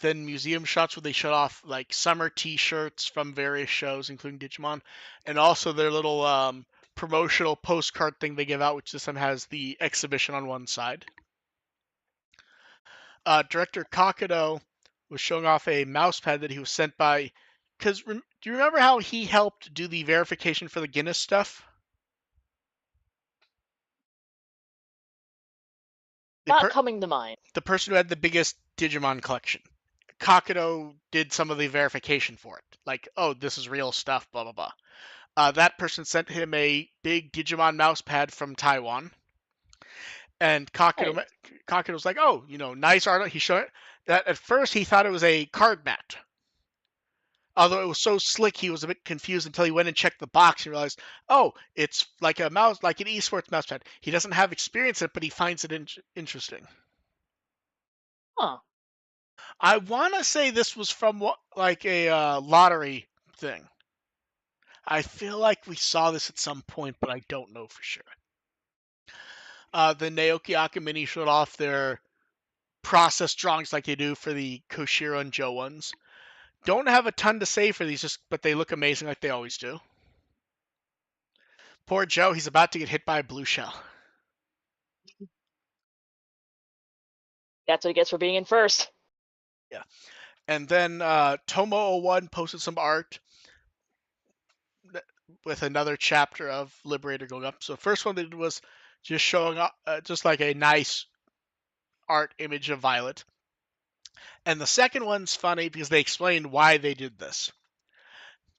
Then museum shots where they showed off like summer T-shirts from various shows, including Digimon, and also their little promotional postcard thing they give out, which this time has the exhibition on one side. Director Kakado was showing off a mouse pad that he was sent by. Because do you remember how he helped do the verification for the Guinness stuff? The, Not per- coming to mind. the person who had the biggest Digimon collection. Kakado did some of the verification for it. Like, oh, this is real stuff, blah, blah, blah. That person sent him a big Digimon mouse pad from Taiwan. And Nice. Kakado was like, oh, nice art. He showed it. That at first he thought it was a card mat. Although it was so slick, he was a bit confused until he went and checked the box and realized, oh, it's like a mouse, like an esports mouse pad. He doesn't have experience in it, but he finds it interesting. Huh. I want to say this was from like a lottery thing. I feel like we saw this at some point, but I don't know for sure. The Naoki Akamine showed off their process drawings like they do for the Koshiro and Joe ones. Don't have a ton to say for these, but they look amazing like they always do. Poor Joe, he's about to get hit by a blue shell. That's what he gets for being in first. Yeah. And then Tomo01 posted some art with another chapter of Liberator going up. So the first one they did was just showing up, just like a nice art image of Violet. And the second one's funny because they explained why they did this.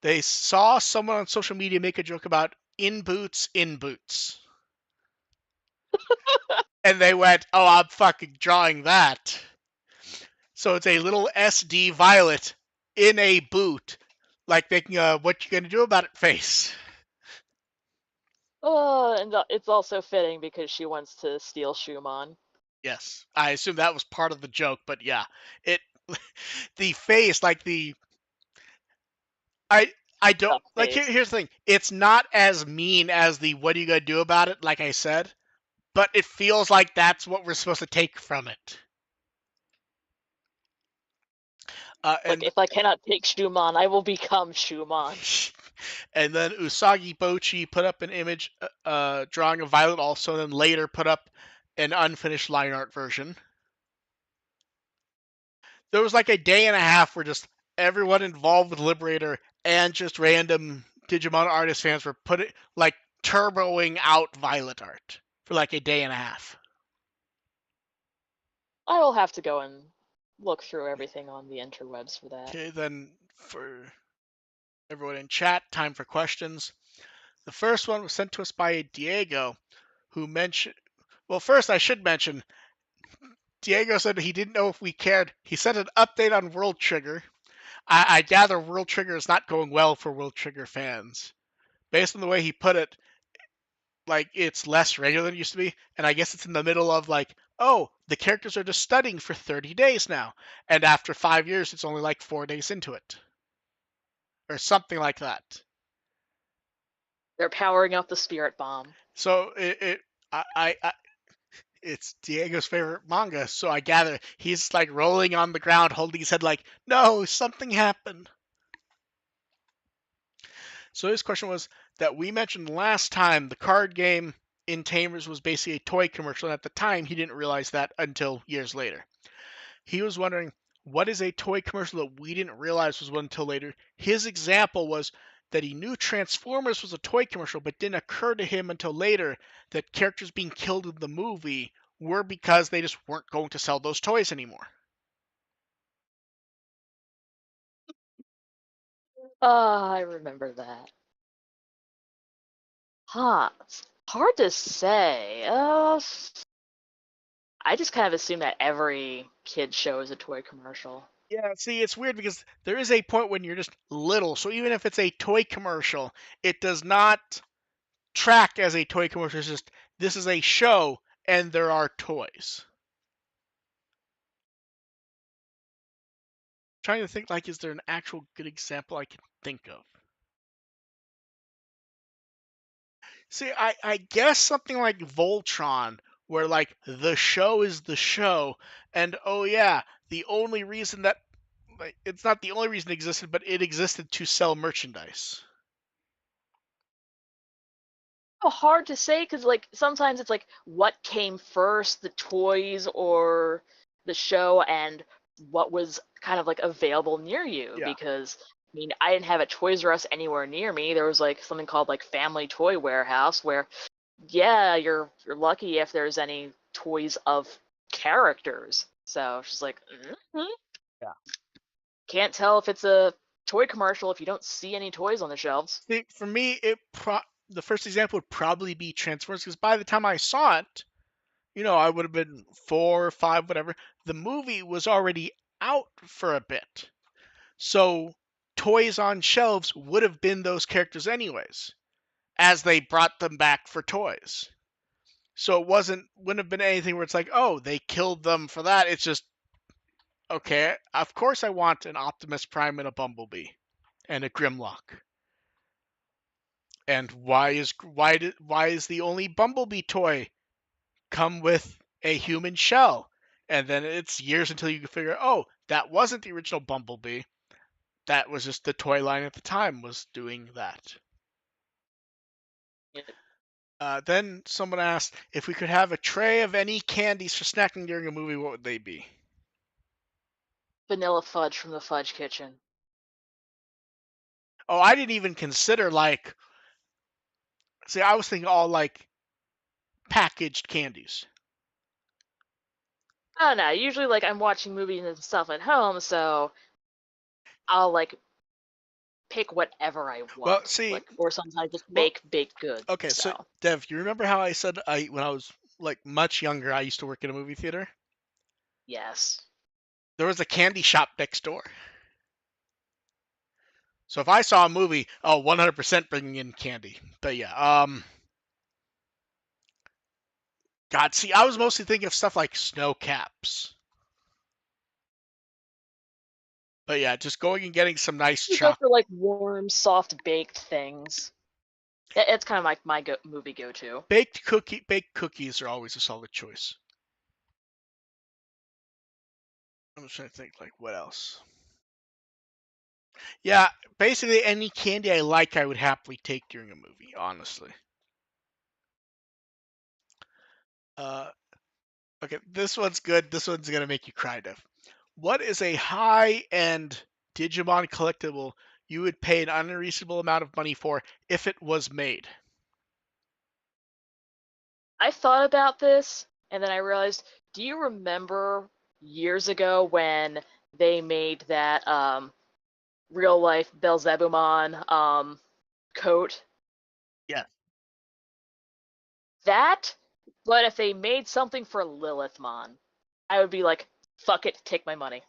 They saw someone on social media make a joke about in boots, in boots. And they went, oh, I'm fucking drawing that. So it's a little SD Violet in a boot, like making a what you gonna do about it face. Oh, and it's also fitting because she wants to steal Schumann. Yes, I assume that was part of the joke, but yeah, it the face like the I I don't Duck like face. here's the thing. It's not as mean as the what are you gonna do about it, like I said, but it feels like that's what we're supposed to take from it. Like, And if I cannot take Schumann, I will become Schumann. and then Usagi Bochi put up an image drawing of Violet also, and then later put up an unfinished line art version. There was like a day and a half where just everyone involved with Liberator and just random Digimon artist fans were putting like turboing out Violet art for like a day and a half. I will have to go and look through everything on the interwebs for that. Okay, then for everyone in chat, time for questions. The first one was sent to us by Diego, who mentioned. Well, first I should mention Diego said he didn't know if we cared. He sent an update on World Trigger. I gather World Trigger is not going well for World Trigger fans. Based on the way he put it, like it's less regular than it used to be, and I guess it's in the middle of like, oh, the characters are just studying for 30 days now, and after 5 years, it's only like 4 days into it, or something like that. They're powering up the spirit bomb. So I it's Diego's favorite manga, so I gather he's like rolling on the ground, holding his head, like, no, something happened. So his question was that we mentioned last time the card game in Tamers was basically a toy commercial, and at the time he didn't realize that until years later. He was wondering what is a toy commercial that we didn't realize was one until later. His example was that he knew Transformers was a toy commercial, but didn't occur to him until later that characters being killed in the movie were because they just weren't going to sell those toys anymore. Ah, I remember that. Huh. It's hard to say. I just kind of assume that every kid show is a toy commercial. Yeah, see, it's weird because there is a point when you're just little, so even if it's a toy commercial, it does not track as a toy commercial. It's just this is a show and there are toys. Trying to think like is there an actual good example I can think of? See, I guess something like Voltron, where like the show is the show, and oh yeah, the only reason that like it's not the only reason it existed, but it existed to sell merchandise. Oh, hard to say because like sometimes it's like what came first, the toys or the show, and what was kind of like available near you. Yeah. Because I mean, I didn't have a Toys R Us anywhere near me. There was like something called like Family Toy Warehouse where, yeah, you're lucky if there's any toys of characters. So she's like, Yeah. can't tell if it's a toy commercial if you don't see any toys on the shelves. See, for me, the first example would probably be Transformers because by the time I saw it, I would have been 4 or 5, whatever. The movie was already out for a bit. So toys on shelves would have been those characters anyways, as they brought them back for toys. So it wouldn't have been anything where it's like, oh, they killed them for that. It's just okay. Of course, I want an Optimus Prime and a Bumblebee and a Grimlock. And why is the only Bumblebee toy come with a human shell. And then it's years until you can figure, oh, that wasn't the original Bumblebee. That was just the toy line at the time was doing that. Yeah, Then someone asked if we could have a tray of any candies for snacking during a movie, what would they be? vanilla fudge from the Fudge Kitchen. Oh, I didn't even consider like, see, I was thinking all like packaged candies. I don't know. Usually, like I'm watching movies and stuff at home, so I'll like pick whatever I Well, want. see, Like, or sometimes just well, make baked goods. okay, so So Dev, you remember how I said I when I was like much younger, I used to work in a movie theater? yes. There was a candy shop next door. So if I saw a movie, oh, 100% bringing in candy. But yeah, God, see, I was mostly thinking of stuff like snow caps. But yeah, just going and getting some nice You go chocolate. for like warm, soft baked things. It's kind of like my movie go to. Baked cookies are always a solid choice. I'm just trying to think like what else. Yeah, basically any candy I like, I would happily take during a movie. Honestly. Uh, okay, this one's good. This one's gonna make you cry, Dev. What is a high-end Digimon collectible you would pay an unreasonable amount of money for if it was made? I thought about this, and then I realized. Do you remember years ago when they made that real life Belzebumon coat? Yeah, That, but if they made something for Lilithmon, I would be like, fuck it, take my money.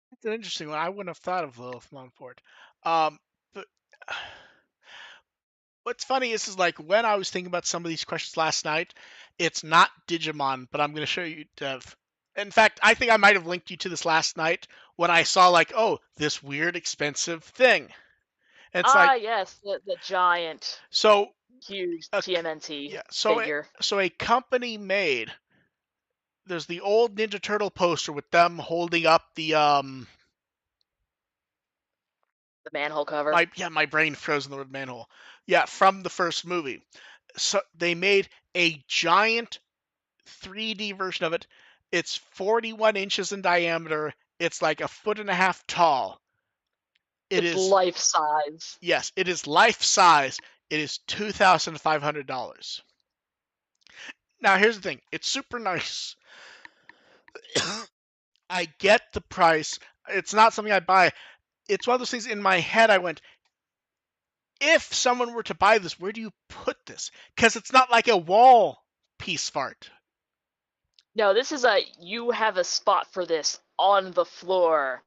that's an interesting one. I wouldn't have thought of Lilith Montfort. Um, but what's funny is like when I was thinking about some of these questions last night, it's not Digimon, but I'm going to show you, Dev. In fact, I think I might have linked you to this last night when I saw like, oh, this weird expensive thing. And it's Ah, like, yes, the giant, so huge a TMNT yeah, figure. so a company made. There's the old Ninja Turtle poster with them holding up the The manhole cover. my brain froze in the word manhole. Yeah, from the first movie. So they made a giant 3D version of it. It's 41 inches in diameter. It's like a foot and a half tall. It It's is, life size. yes, it is life size. It is $2,500. Now here's the thing. It's super nice. I get the price. It's not something I buy. It's one of those things in my head. I went, if someone were to buy this, where do you put this? Because it's not like a wall piece fart. No, this is a you have a spot for this on the floor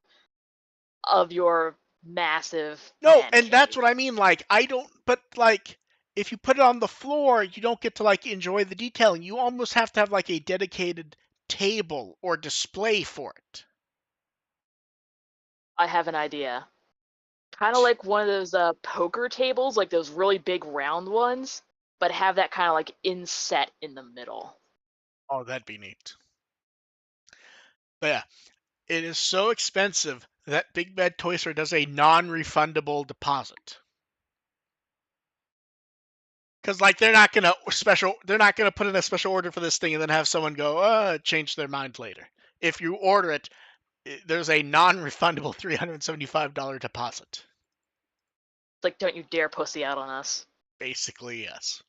of your massive No, man and that's cave. what I mean. Like, I don't, but like, if you put it on the floor, you don't get to like enjoy the detailing. You almost have to have like a dedicated table or display for it. I have an idea. Kind of like one of those poker tables, like those really big round ones, but have that kind of like inset in the middle. Oh, that'd be neat. But yeah, it is so expensive that Big Bad Toy Store does a non-refundable deposit. Because like they're not gonna put in a special order for this thing and then have someone go change their mind later. If you order it, there's a non-refundable $375 deposit. It's like, don't you dare pussy out on us. Basically, yes.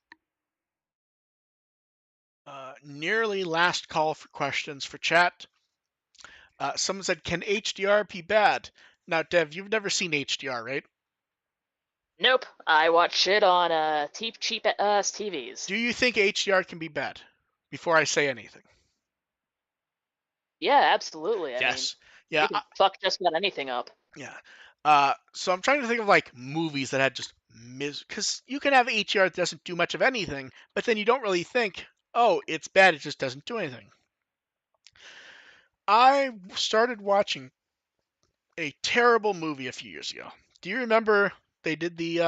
Nearly last call for questions for chat. Someone said, "Can HDR be bad?" Now, Dev, you've never seen HDR, right? Nope, I watch shit on cheap ass TVs. Do you think HDR can be bad? Before I say anything. Yeah, absolutely. I mean, Yes. Yeah. you can fuck just about anything up. Yeah. So I'm trying to think of like movies that had just because you can have HDR that doesn't do much of anything, but then you don't really think, oh, it's bad. It just doesn't do anything. I started watching a terrible movie a few years ago. Do you remember they did the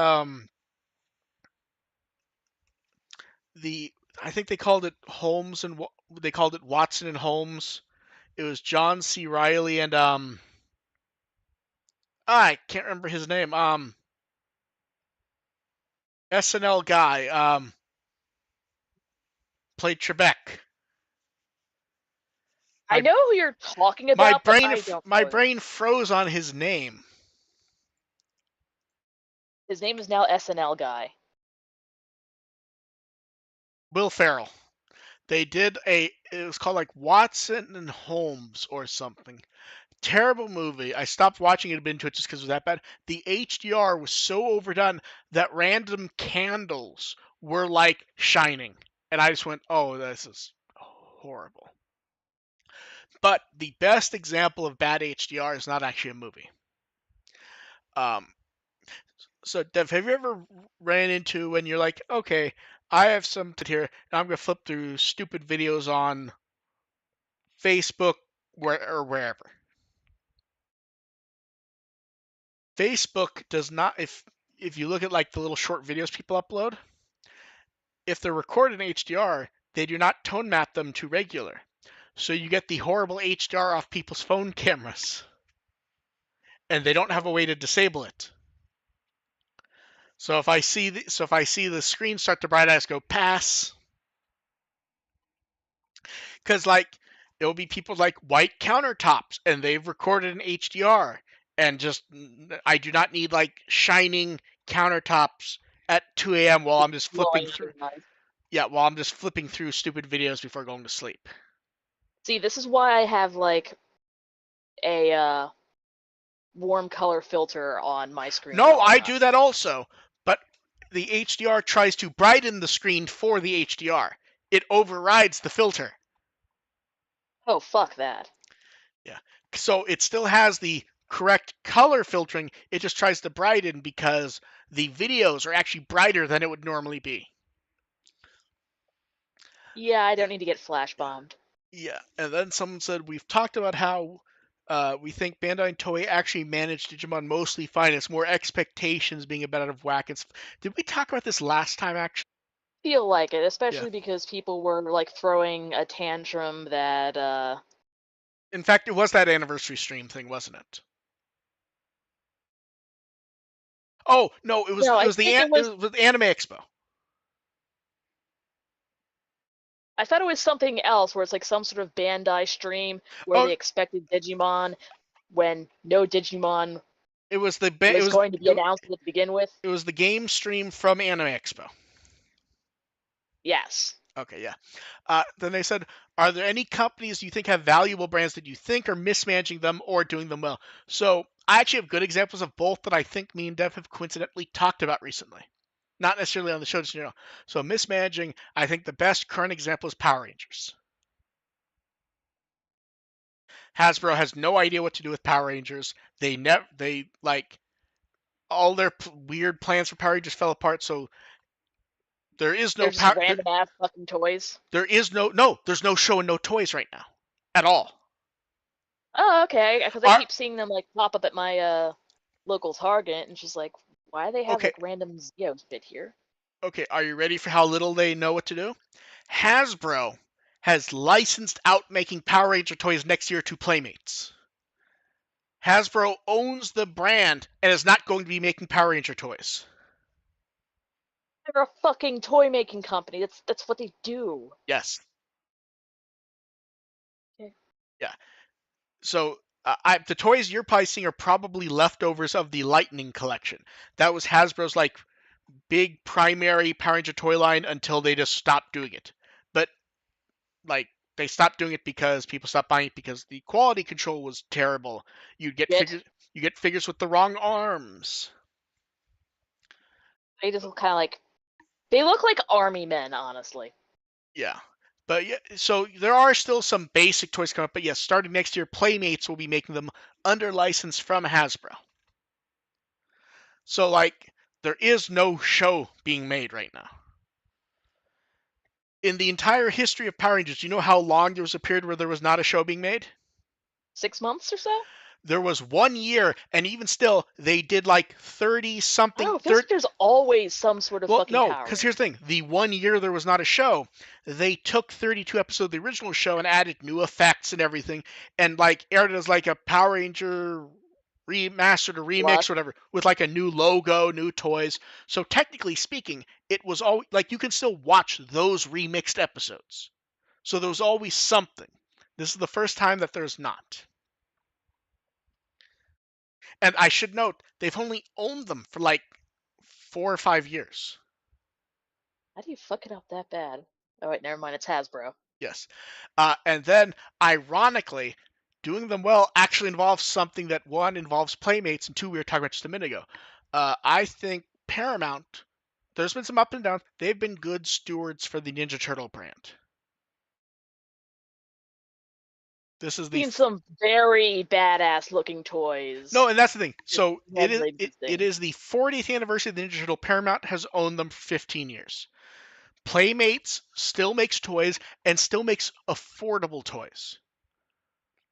I think they called it Holmes and they called it Watson and Holmes. It was John C. Riley and I can't remember his name. SNL guy played Trebek. I My know who you're talking my about, but brain I don't my know his brain name. froze on his name. His name is now SNL guy. Will Ferrell. They did it was called like Watson and Holmes or something. Terrible movie. I stopped watching it a bit into it just because it was that bad. The HDR was so overdone that random candles were like shining. And I just went, oh, this is horrible. But the best example of bad HDR is not actually a movie. Um, so, Dev, have you ever ran into when you're like, okay, I have some here, and I'm going to flip through stupid videos on Facebook or wherever? Facebook does not, if you look at like the little short videos people upload, if they're recorded in HDR, they do not tone map them to regular. So you get the horrible HDR off people's phone cameras, and they don't have a way to disable it. So if I see the screen start to bright, I just go pass, because like it will be people like white countertops, and they've recorded in HDR, and just I do not need like shining countertops at 2 a.m. while I'm just flipping Glowing through. green eyes. Yeah, while I'm just flipping through stupid videos before going to sleep. See, this is why I have like a warm color filter on my screen at No, all I times. do that also, but the HDR tries to brighten the screen for the HDR. It overrides the filter. Oh, fuck that. Yeah. So it still has the correct color filtering. It just tries to brighten because the videos are actually brighter than it would normally be. Yeah, I Yeah. don't need to get flash bombed. Yeah. And then someone said, we've talked about how we think Bandai and Toei actually managed Digimon mostly fine. It's more expectations being a bit out of whack. Did we talk about this last time, actually? Feel like it, Yeah. especially because people were like throwing a tantrum that In fact, it was that anniversary stream thing, wasn't it? Oh no, no, I think it was the Anime Expo. I thought it was something else where it's like some sort of Bandai stream where Oh, they expected Digimon when no Digimon it was was going to be announced to begin with. it was the game stream from Anime Expo. Yes. Okay, yeah. Then they said, are there any companies you think have valuable brands that you think are mismanaging them or doing them well? So I actually have good examples of both that I think me and Dev have coincidentally talked about recently. Not necessarily on the show, just you know. So mismanaging, I think the best current example is Power Rangers. Hasbro has no idea what to do with Power Rangers. They like all their weird plans for Power Rangers fell apart. So there is no They're just power. random ass fucking toys. There's no show and no toys right now, at all. Oh, okay. Because I Are keep seeing them like pop up at my local Target, and she's like, "Why do they have okay. like random Zeo fit here?" Okay, are you ready for how little they know what to do? Hasbro has licensed out making Power Ranger toys next year to Playmates. Hasbro owns the brand and is not going to be making Power Ranger toys. They're a fucking toy making company. That's what they do. Yes. Okay. Yeah. So the toys you're probably seeing are probably leftovers of the Lightning collection. That was Hasbro's like big primary Power Ranger toy line until they just stopped doing it. But like they stopped doing it because people stopped buying it because the quality control was terrible. Shit. You get figures with the wrong arms. They just look kind of like they look like army men, honestly. Yeah. But yeah, so there are still some basic toys coming up, but yes, starting next year, Playmates will be making them under license from Hasbro. So like there is no show being made right now. In the entire history of Power Rangers, do you know how long there was a period where there was not a show being made? 6 months or so. There was 1 year, and even still, they did like 30 I don't something. know, it feels like there's always some sort of Well, fucking no, Power because here's Ranger. the thing: the 1 year there was not a show, they took 32 episodes of the original show and added new effects and everything, and like aired it as like a Power Ranger remastered or remix Plus, or whatever, with like a new logo, new toys. So technically speaking, it was all like you can still watch those remixed episodes. So there was always something. This is the first time that there's not. And I should note, they've only owned them for like 4 or 5 years. how do you fuck it up that bad? Oh wait, never mind. It's Hasbro. Yes. And then, ironically, doing them well actually involves something that one involves Playmates, and two, we were talking about just a minute ago. I think Paramount, there's been some up and down. They've been good stewards for the Ninja Turtle brand. This is the Seen some very badass looking no, toys. and that's the thing. Just So never it existing. is the 40th anniversary of the Ninja Turtle. Paramount has owned them for 15 years. Playmates still makes toys and still makes affordable toys.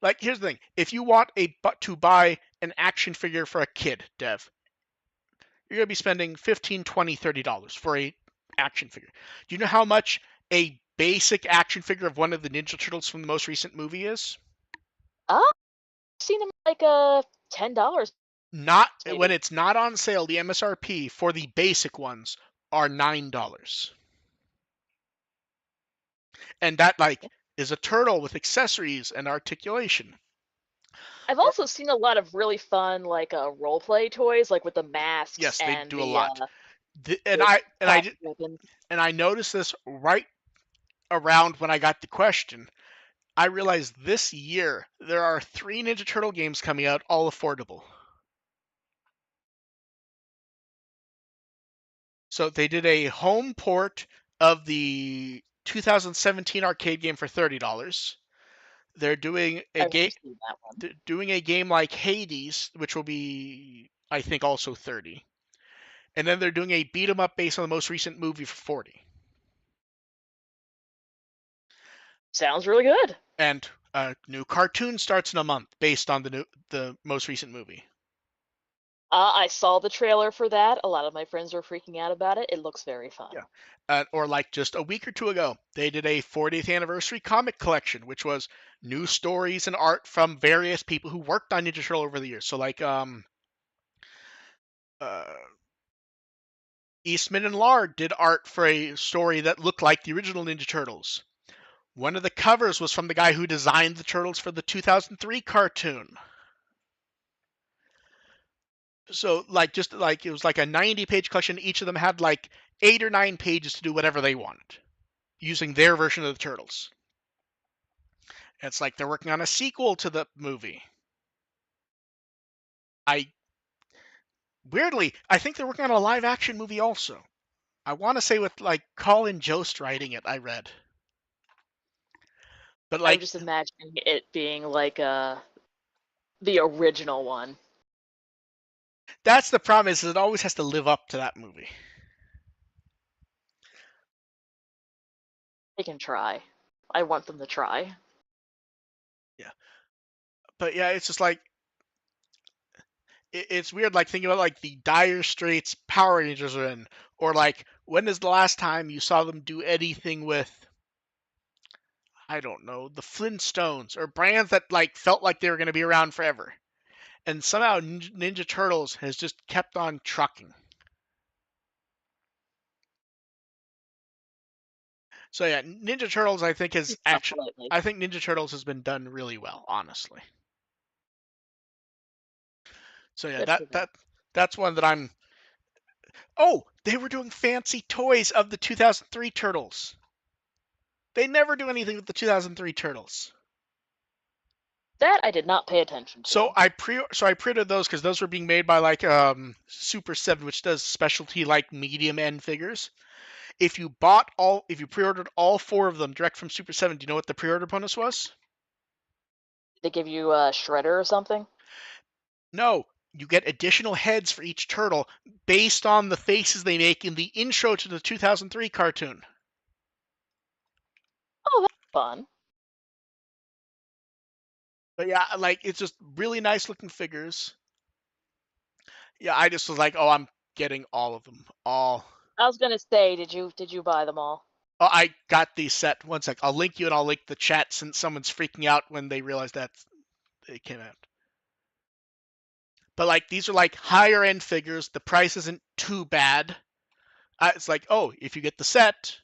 Like, here's the thing: if you want to buy an action figure for a kid, Dev, you're gonna be spending 15, 20, $30 for a action figure. Do you know how much a basic action figure of one of the Ninja Turtles from the most recent movie is? I've seen them like $10 Not when maybe. it's not on sale. The MSRP for the basic ones are $9, and that like is a turtle with accessories and articulation. I've Or also seen a lot of really fun like role play toys, like with the masks yes, they and do a the lot. And the I and I plastic weapons. and I noticed this right around when I got the question. I realized this year there are 3 Ninja Turtle games coming out, all affordable. So they did a home port of the 2017 arcade game for $30. They're doing a I remember game seeing that one. doing a game like Hades, which will be I think also 30. And then they're doing a beat 'em up based on the most recent movie for 40. Sounds really good. And a new cartoon starts in a month based on the most recent movie. I saw the trailer for that. A lot of my friends were freaking out about it. It looks very Yeah. fun. Or like just a week or two ago, they did a 40th anniversary comic collection, which was new stories and art from various people who worked on Ninja Turtle over the years. So like uh, Eastman and Lard did art for a story that looked like the original Ninja Turtles. One of the covers was from the guy who designed the turtles for the 2003 cartoon. So like just like it was like a 90-page collection. Each of them had like 8 or 9 pages to do whatever they wanted using their version of the turtles. It's like they're working on a sequel to the movie. I weirdly, I think they're working on a live action movie also. I want to say with like Colin Jost writing it. I read, but I'm like just imagining it being like the original one. that's the problem is it always has to live up to that movie. They can try. I want them to try. Yeah, but yeah, it's just like it's weird. Like thinking about like the dire straits Power Rangers are in, or like when is the last time you saw them do anything with I don't know the Flintstones or brands that like felt like they were going to be around forever. And somehow Ninja Turtles has just kept on trucking. So yeah, Ninja Turtles Lately. I think Ninja Turtles has been done really well, honestly. So yeah, Good for them. that's one that I'm. Oh, they were doing fancy toys of the 2003 Turtles. They never do anything with the 2003 Turtles. That I did not pay attention to. I pre-ordered those because those were being made by like Super 7, which does specialty like medium end figures. If you pre-ordered all four of them direct from Super 7, do you know what the pre-order bonus was? They give you a shredder or something? No, you get additional heads for each turtle based on the faces they make in the intro to the 2003 cartoon. Oh, that's fun. But yeah, like it's just really nice looking figures. Yeah, I just was like, oh, I'm getting all of them. All. I was gonna say, did you buy them all? Oh, I got these set. One sec. I'll link you and I'll link the chat since someone's freaking out when they realize that it came out. But like these are like higher end figures. The price isn't too bad. It's like, oh, if you get the set,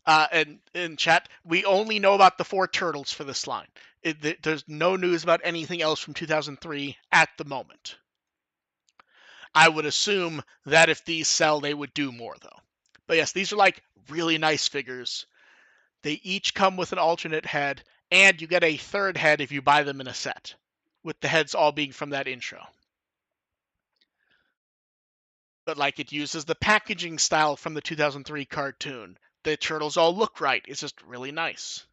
and in chat, we only know about the four turtles for this line. There's no news about anything else from 2003 at the moment. I would assume that if these sell, they would do more though. But yes, these are like really nice figures. They each come with an alternate head, and you get a third head if you buy them in a set, with the heads all being from that intro. But like it uses the packaging style from the 2003 cartoon. The turtles all look right. It's just really nice.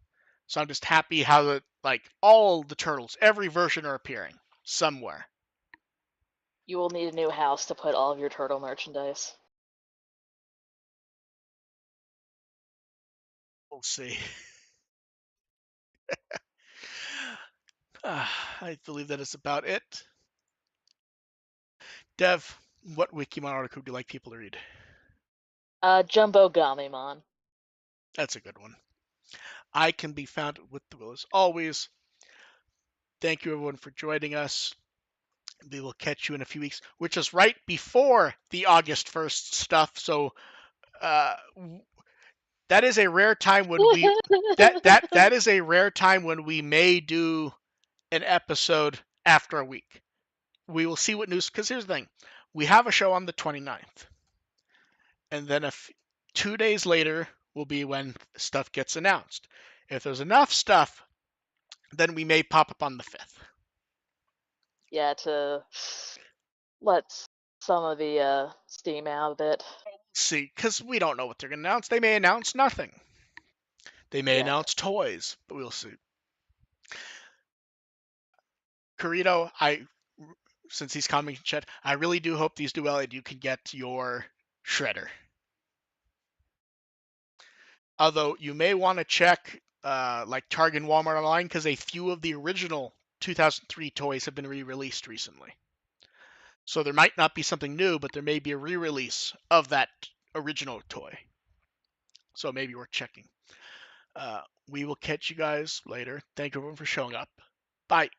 So I'm just happy how like all the turtles, every version are appearing somewhere. You will need a new house to put all of your turtle merchandise. We'll see. I believe that is about it. Dev, what Wikimon article would you like people to read? Jumbo Gamimon. That's a good one. I can be found with the will as always. Thank you everyone for joining us. We will catch you in a few weeks, which is right before the August 1st stuff. So uh, that is a rare time when we that is a rare time when we may do an episode after a week. We will see what news, because here's the thing. We have a show on the 29th, and then 2 days later will be when stuff gets announced. If there's enough stuff, then we may pop up on the 5th. Yeah, to let some of the steam out a bit. See, because we don't know what they're going to announce. They may announce nothing. They may Yeah. announce toys, but we'll see. Carito, since he's coming to chat, I really do hope these do well and you can get your shredder. Although you may want to check like Target and Walmart online, because a few of the original 2003 toys have been re-released recently. So there might not be something new, but there may be a re-release of that original toy. So maybe worth checking. We will catch you guys later. Thank you everyone for showing up. Bye.